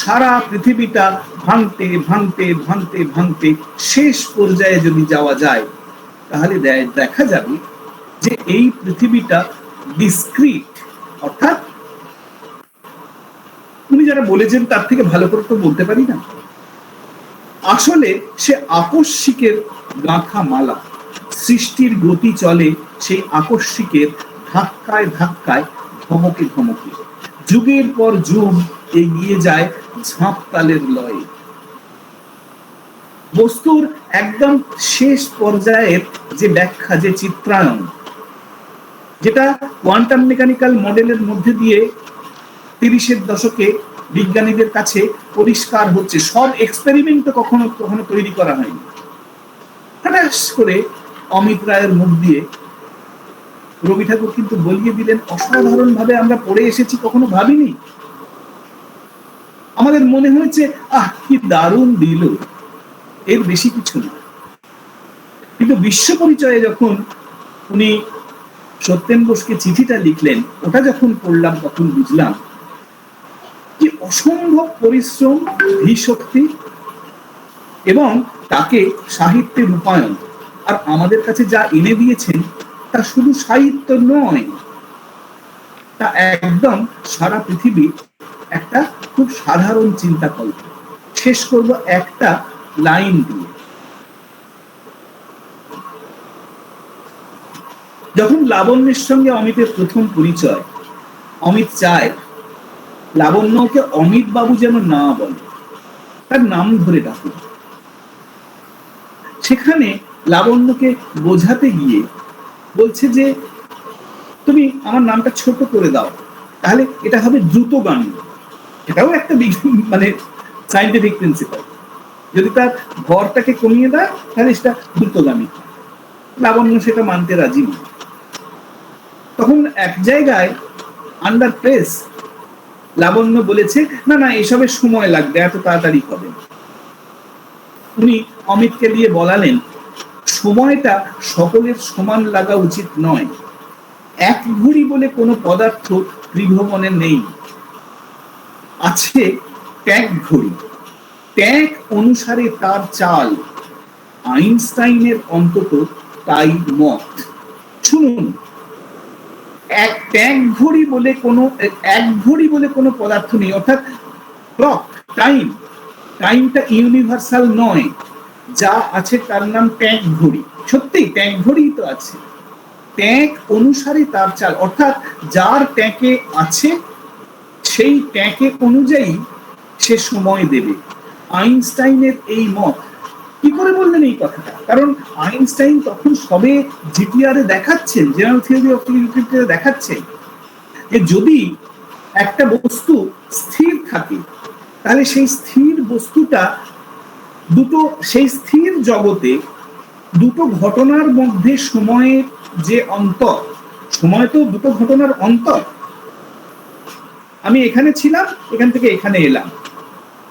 সারা পৃথিবীটা ভাঙতে ভাঙতে ভাঙতে ভাঙতে শেষ পর্যায়ে যদি যাওয়া যায় তাহলে দেখা যাবে যে এই পৃথিবীটা ডিসক্রিট, অর্থাৎ উনি যারা বলেছেন তার থেকে ভালো করে তো বলতে পারি না, আসলে সে আকস্মিকের গাঁথা মালা। সৃষ্টির গতি চলে সেই আকস্মিকের ধাক্কায় ধাক্কায়, ধমকে ধমকে, যুগের পর যুগ এগিয়ে যায় ঝাঁপ তালের লয়ে। বস্তুর একদম শেষ পর্যায়ের যে ব্যাখ্যা, যে চিত্রায়ন, যেটা কোয়ান্টাম মেকানিক্যাল মডেলের মধ্যে দিয়ে 30-এর দশকে বিজ্ঞানীদের কাছে পরিষ্কার হচ্ছে। সব এক্সপেরিমেন্ট তো কখনো কখনো তৈরি করা হয়নি। হঠাৎ করে অমিত রায়ের মুখ দিয়ে রবি ঠাকুর কিন্তু বলিয়ে দিলেন, অসাধারণ ভাবে আমরা পড়ে এসেছি, কখনো ভাবিনি। আমাদের মনে হয়েছে আহ কি দারুণ দিল, এর বেশি কিছু না। কিন্তু বিশ্ব পরিচয়ে যখন উনি সত্যেন বোসকে চিঠিটা লিখলেন, ওটা যখন পড়লাম তখন বুঝলাম কি অসম্ভব পরিশ্রম, ধীশক্তি এবং তাকে সাহিত্যে রূপায়ণ। আর আমাদের কাছে যা এনে দিয়েছেন তা শুধু সাহিত্য নয়, তা একদম সারা পৃথিবী একটা খুব সাধারণ চিন্তা কল্প। শেষ করব একটা লাইন দিয়ে। যখন লাবণ্যের সঙ্গে অমিতের প্রথম পরিচয়, অমিত চায় লাবণ্যকে অমিত বাবু যেন না বলে, তার নাম ধরে ডাকুন। সেখানে লাবণ্যকে বোঝাতে গিয়ে বলছে যে তুমি আমার নামটা ছোট করে দাও, তাহলে এটা হবে দ্রুতগামী। এটাও একটা মানে সাইন্টিফিক প্রিন্সিপাল। যদি তার ভরটাকে কমিয়ে দেয় তাহলে সেটা দ্রুতগামী। লাবণ্য সেটা মানতে রাজি না। তখন এক জায়গায় আন্ডার প্রেস লাবণ্য বলেছে না না, এসবের সময় লাগবে, এত তাড়াতাড়ি হবে। উনি অমিতকে দিয়ে বলালেন সময়টা সকলের সমান লাগা উচিত নয়। এক ঘড়ি বলে কোনো পদার্থ ত্রিভুবনে নেই, আছে ট্যাগ ঘড়ি। ট্যাগ অনুসারে তার চাল, আইনস্টাইনের অন্তত তাই মত। শুনুন, এক ট্যাগ ঘড়ি বলে কোনো, এক ঘড়ি বলে কোনো পদার্থ নেই, অর্থাৎ ক্লক, টাইম, টাইমটা ইউনিভার্সাল নয়। যা আছে তার নাম ট্যাগ ঘড়ি। সত্যি ট্যাগ ঘড়ি তো আছে, ট্যাগ অনুসারে তার চাল, অর্থাৎ যার ট্যাগে আছে সেই ট্যাগে অনুযায়ী সে সময় দেবে। আইনস্টাইনের এই মত। কি করে বললেন এই কথাটা? কারণ আইনস্টাইন তখন সবে জিপিআর এ দেখাচ্ছেন, জেনারেল থিওরি অফ রিলেটিভিটিতে দেখাচ্ছেন যে যদি একটা বস্তু স্থির থাকে তাহলে সেই স্থির বস্তুটা দুটো, সেই স্থির জগতে দুটো ঘটনার মধ্যে সময়ের যে অন্তর, সময় তো দুটো ঘটনার অন্তর। আমি এখানে ছিলাম, এখান থেকে এখানে এলাম,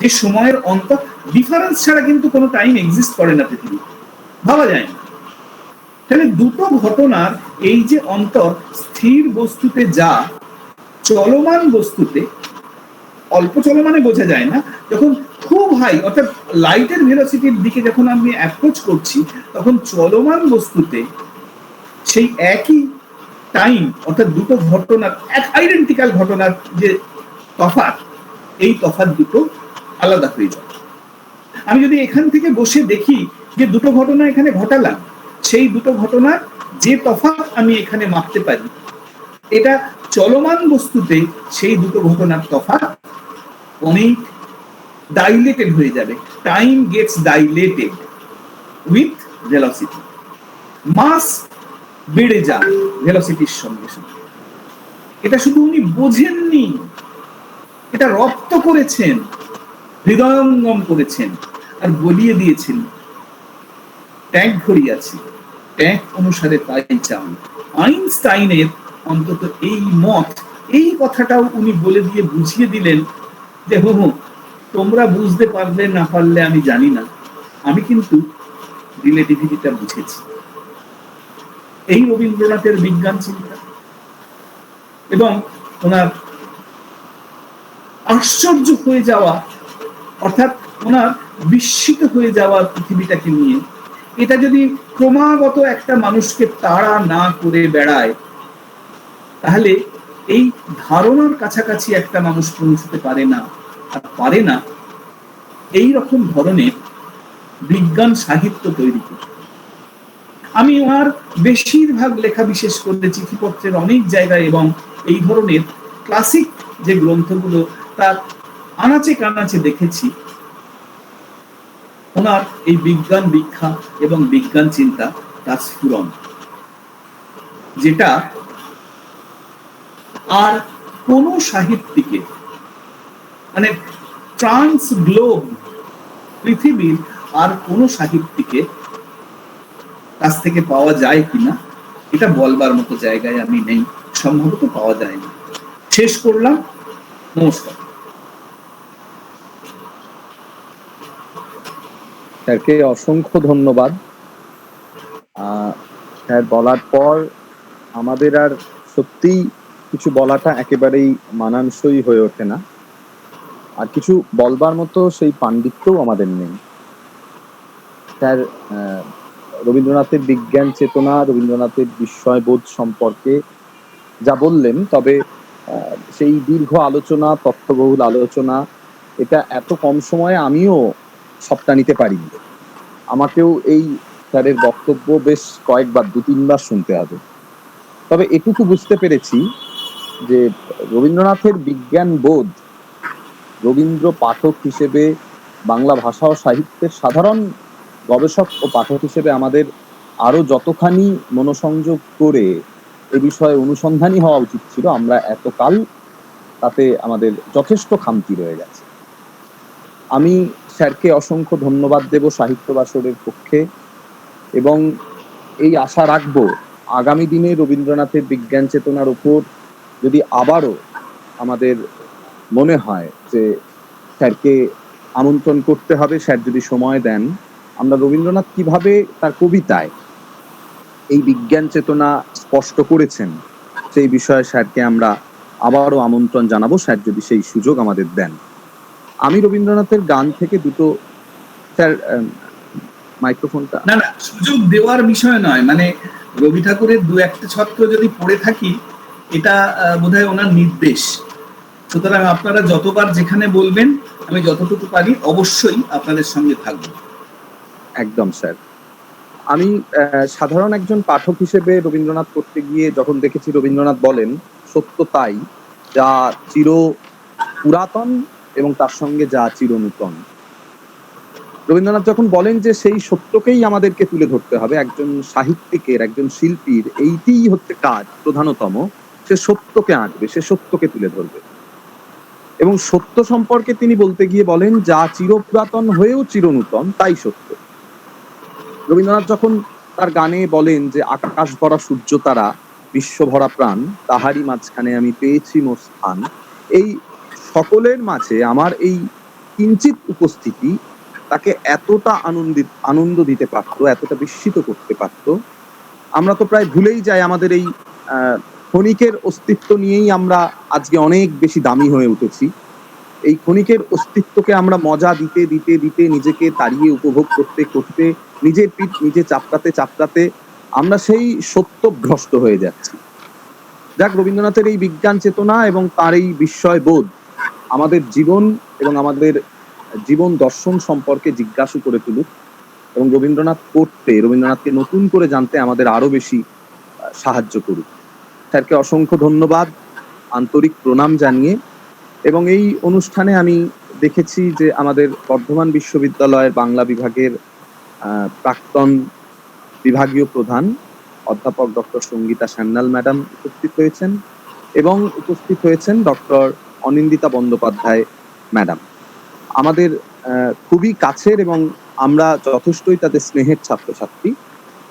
যে সময়ের অন্তর, ডিফারেন্স ছাড়া কিন্তু কোনো টাইম এক্সিস্ট করে না পৃথিবী, ভাবা যায় না। তাহলে দুটো ঘটনার এই যে অন্তর, স্থির বস্তুতে যা চলমান বস্তুতে, অল্প চলমানে বোঝা যায় না, যখন খুব হাই অর্থাৎ লাইটের ভেলোসিটির দিকে যখন আমি অ্যাপ্রোচ করছি তখন চলমান বস্তুতে সেই একই টাইম অর্থাৎ দুটো ঘটনার, এক আইডেন্টিক্যাল ঘটনার যে তফাৎ, এই তফাৎ দুটো আলাদা হয়ে যায়। আমি যদি এখান থেকে বসে দেখি যে দুটো ঘটনা এখানে ঘটালাম, সেই দুটো ঘটনার যে তফাৎ আমি এখানে মাপতে পারি, এটা চলমান বস্তুতে সেই দুটো ঘটনার তফাৎ অনেক ডাইলেটেড হয়ে যাবে। Time gets dilated with velocity. Mass বেড়ে যান ভেলোসিটির সঙ্গে সঙ্গে। এটা শুধু উনি বোঝেননি, এটা রপ্ত করেছেন, হৃদয়ঙ্গম করেছেন আর বলিয়ে দিয়েছেন। ট্যাঙ্ক ঘড়িয়াছি, ট্যাঙ্ক অনুসারে তাই চান। আইনস্টাইনের অন্তত এই মত, এই কথাটাও উনি বলে দিয়ে বুঝিয়ে দিলেন যে হো, তোমরা বুঝতে পারলে না পারলে আমি জানি না, আমি কিন্তু রিলেটিভিটিটা বুঝেছি। এই রবীন্দ্রনাথের বিজ্ঞান চিন্তা এবং ওনার আশ্চর্য হয়ে যাওয়া, অর্থাৎ ওনার বিস্মিত হয়ে যাওয়া পৃথিবীটাকে নিয়ে। এটা যদি ক্রমাগত একটা মানুষকে তাড়া না করে বেড়ায়, তাহলে এই ধারণার কাছাকাছি একটা মানুষ পৌঁছতে পারে না। আর পারে না এই রকম ধরনের বিজ্ঞান সাহিত্য তৈরি করতে। আমি ওনার বেশিরভাগ লেখা, বিশেষ করে চিঠিপত্রের অনেক জায়গায় এবং এই ধরনের ক্লাসিক যে গ্রন্থগুলো, তার আনাচে কানাচে দেখেছি ওনার এই বিজ্ঞান ব্যাখ্যা এবং বিজ্ঞান চিন্তা তার স্ফুরণ, যেটা আর কোন সাহিত্যিকে, মানে ট্রান্স গ্লোব পৃথিবীর আর কোন সাহিত্যিকে কাছ থেকে পাওয়া যায় কিনা এটা বলবার মতো জায়গায় আমি নেই, সম্ভবত পাওয়া যায় না। শেষ করলাম, নমস্কার। স্যারকে অসংখ্য ধন্যবাদ। স্যার বলার পর আমাদের আর সত্যিই কিছু বলাটা একেবারেই মানানসই হয়ে ওঠে না, আর কিছু বলবার মতো সেই পাণ্ডিত্যও আমাদের নেই। স্যার রবীন্দ্রনাথের বিজ্ঞান চেতনা, রবীন্দ্রনাথের বিস্ময়বোধ সম্পর্কে যা বললেন, তবে সেই দীর্ঘ আলোচনা, তথ্যবহুল আলোচনা, এটা এত কম সময়ে আমিও সবটা নিতে পারিনি। আমাকেও এই স্যারের বক্তব্য বেশ কয়েকবার, 2-3 বার শুনতে হবে। তবে এটুকু বুঝতে পেরেছি যে রবীন্দ্রনাথের বিজ্ঞান বোধ রবীন্দ্র পাঠক হিসেবে, বাংলা ভাষা ও সাহিত্যের সাধারণ গবেষক ও পাঠক হিসেবে আমাদের আরো যতখানি মনোসংযোগ করে এ বিষয়ে অনুসন্ধানী হওয়া উচিত ছিল, আমরা এতকাল তাতে আমাদের যথেষ্ট খামতি রয়ে গেছে। আমি স্যারকে অসংখ্য ধন্যবাদ দেব সাহিত্য বাসরের পক্ষে, এবং এই আশা রাখবো আগামী দিনে রবীন্দ্রনাথের বিজ্ঞান চেতনার উপর যদি আবারও আমাদের মনে হয় যে স্যারকে আমন্ত্রণ করতে হবে, স্যার যদি সময় দেন, আমরা রবীন্দ্রনাথ কিভাবে তার কবিতায় এই বিজ্ঞান চেতনা স্পষ্ট করেছেন সেই বিষয়ে স্যারকে আমরা আবারও আমন্ত্রণ জানাবো, স্যার যদি সেই সুযোগ আমাদের দেন। আমি রবীন্দ্রনাথের গান থেকে দুটো, স্যার মাইক্রোফোনটা। না না, সুযোগ দেওয়ার বিষয় নয়, মানে রবি ঠাকুরের 2-1 ছত্র যদি পড়ে থাকি, এটা বোধহয় ওনার নির্দেশ। সুতরাং আপনারা যতবার যেখানে বলবেন, আমি যতটুকু পারি অবশ্যই আপনাদের সঙ্গে থাকবো। একদম স্যার। আমি সাধারণ একজন পাঠক হিসেবে রবীন্দ্রনাথ পড়তে গিয়ে যখন দেখেছি রবীন্দ্রনাথ বলেন সত্য তাই যা চির পুরাতন এবং তার সঙ্গে যা চির নূতন। রবীন্দ্রনাথ যখন বলেন যে সেই সত্যকেই আমাদেরকে তুলে ধরতে হবে, একজন সাহিত্যিকের, একজন শিল্পীর এইটিই হচ্ছে কাজ প্রধানতম, সে সত্যকে আঁকবে, সে সত্যকে তুলে ধরবে। এবং সত্য সম্পর্কে তিনি বলতে গিয়ে বলেন যা চির পুরাতন হয়েও চির নূতন তাই সত্য। রবীন্দ্রনাথ যখন তার গানে বলেন যে আকাশ ভরা সূর্য তারা, বিশ্ব ভরা প্রাণ, তাহারই মাঝখানে আমি পেয়েছি মোর স্থান, এই সকলের মাঝে আমার এই কিঞ্চিত উপস্থিতি তাকে এতটা আনন্দ দিতে পারতো, এতটা বিস্মিত করতে পারতো। আমরা তো প্রায় ভুলেই যাই আমাদের এই ক্ষণিকের অস্তিত্ব নিয়েই আমরা আজকে অনেক বেশি দামি হয়ে উঠেছি। এই ক্ষণিকের অস্তিত্বকে আমরা মজা দিতে দিতে দিতে নিজেকে তাড়িয়ে উপভোগ করতে করতে নিজের পিঠ নিজে চাপড়াতে চাপড়াতে আমরা সেই সত্যভ্রষ্ট হয়ে যাচ্ছি। যাক, রবীন্দ্রনাথের এই বিজ্ঞান চেতনা এবং তার এই বিস্ময় বোধ আমাদের জীবন এবং আমাদের জীবন দর্শন সম্পর্কে জিজ্ঞাসা করে তুলুক, এবং রবীন্দ্রনাথ পড়তে, রবীন্দ্রনাথকে নতুন করে জানতে আমাদের আরো বেশি সাহায্য করুক। স্যারকে অসংখ্য ধন্যবাদ, আন্তরিক প্রণাম জানিয়ে এবং এই অনুষ্ঠানে আমি দেখেছি যে আমাদের বর্ধমান বিশ্ববিদ্যালয়ের বাংলা বিভাগের প্রাক্তন বিভাগীয় প্রধান অধ্যাপক ডক্টর সঙ্গীতা সান্যাল ম্যাডাম উপস্থিত হয়েছেন এবং উপস্থিত হয়েছেন ডক্টর অনিন্দিতা বন্দ্যোপাধ্যায় ম্যাডাম। আমাদের খুবই কাছের এবং আমরা যথেষ্টই তাদের স্নেহের ছাত্রছাত্রী।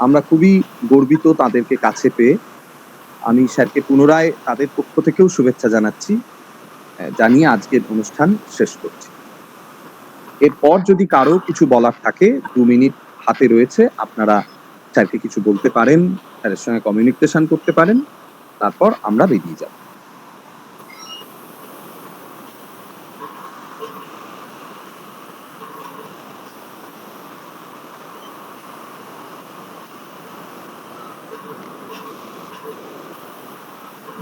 আমরা খুবই গর্বিত তাদেরকে কাছে পেয়ে। আমি স্যারকে পুনরায় তাদের পক্ষ থেকেও শুভেচ্ছা জানাচ্ছি, জানিয়ে আজকের অনুষ্ঠান শেষ করছি। এরপর যদি কারো কিছু বলার থাকে 2 মিনিট হাতে রয়েছে, আপনারা স্যারকে কিছু বলতে পারেন, স্যারের সঙ্গে কমিউনিকেশন করতে পারেন, তারপর আমরা বেরিয়ে যাব।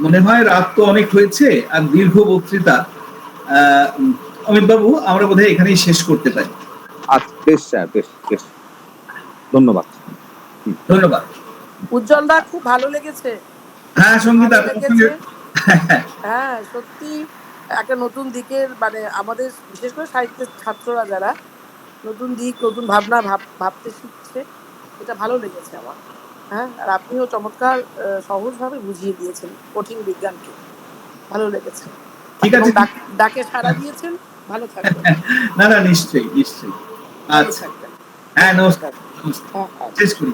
মনে হয় রাত তো অনেক হয়েছে, আর দীর্ঘ বক্তৃতা। অমিত বাবু, আমরা বোধহয় এখানেই শেষ করতে পারি। আচ্ছা, বেশ স্যার, বেশ বেশ, ধন্যবাদ। ধন্যবাদ। উজ্জ্বল দা, খুব ভালো লেগেছে। হ্যাঁ সঙ্গীতা, হ্যাঁ সত্যি একটা নতুন দিকের, মানে আমাদের বিশেষ করে সাহিত্যের ছাত্ররা যারা নতুন দিক, নতুন ভাবনা ভাবতে শিখছে, এটা ভালো লেগেছে আমার। হ্যাঁ, আর আপনিও চমৎকার সহজভাবে বুঝিয়ে দিয়েছেন কঠিন বিজ্ঞানকে, ভালো লেগেছে। ঠিক আছে, ডাকে সাড়া দিয়েছেন, ভালো থাকবেন। না না, নিশ্চয়ই নিশ্চয়ই। আচ্ছা, হ্যাঁ নমস্কার, শেষ করি।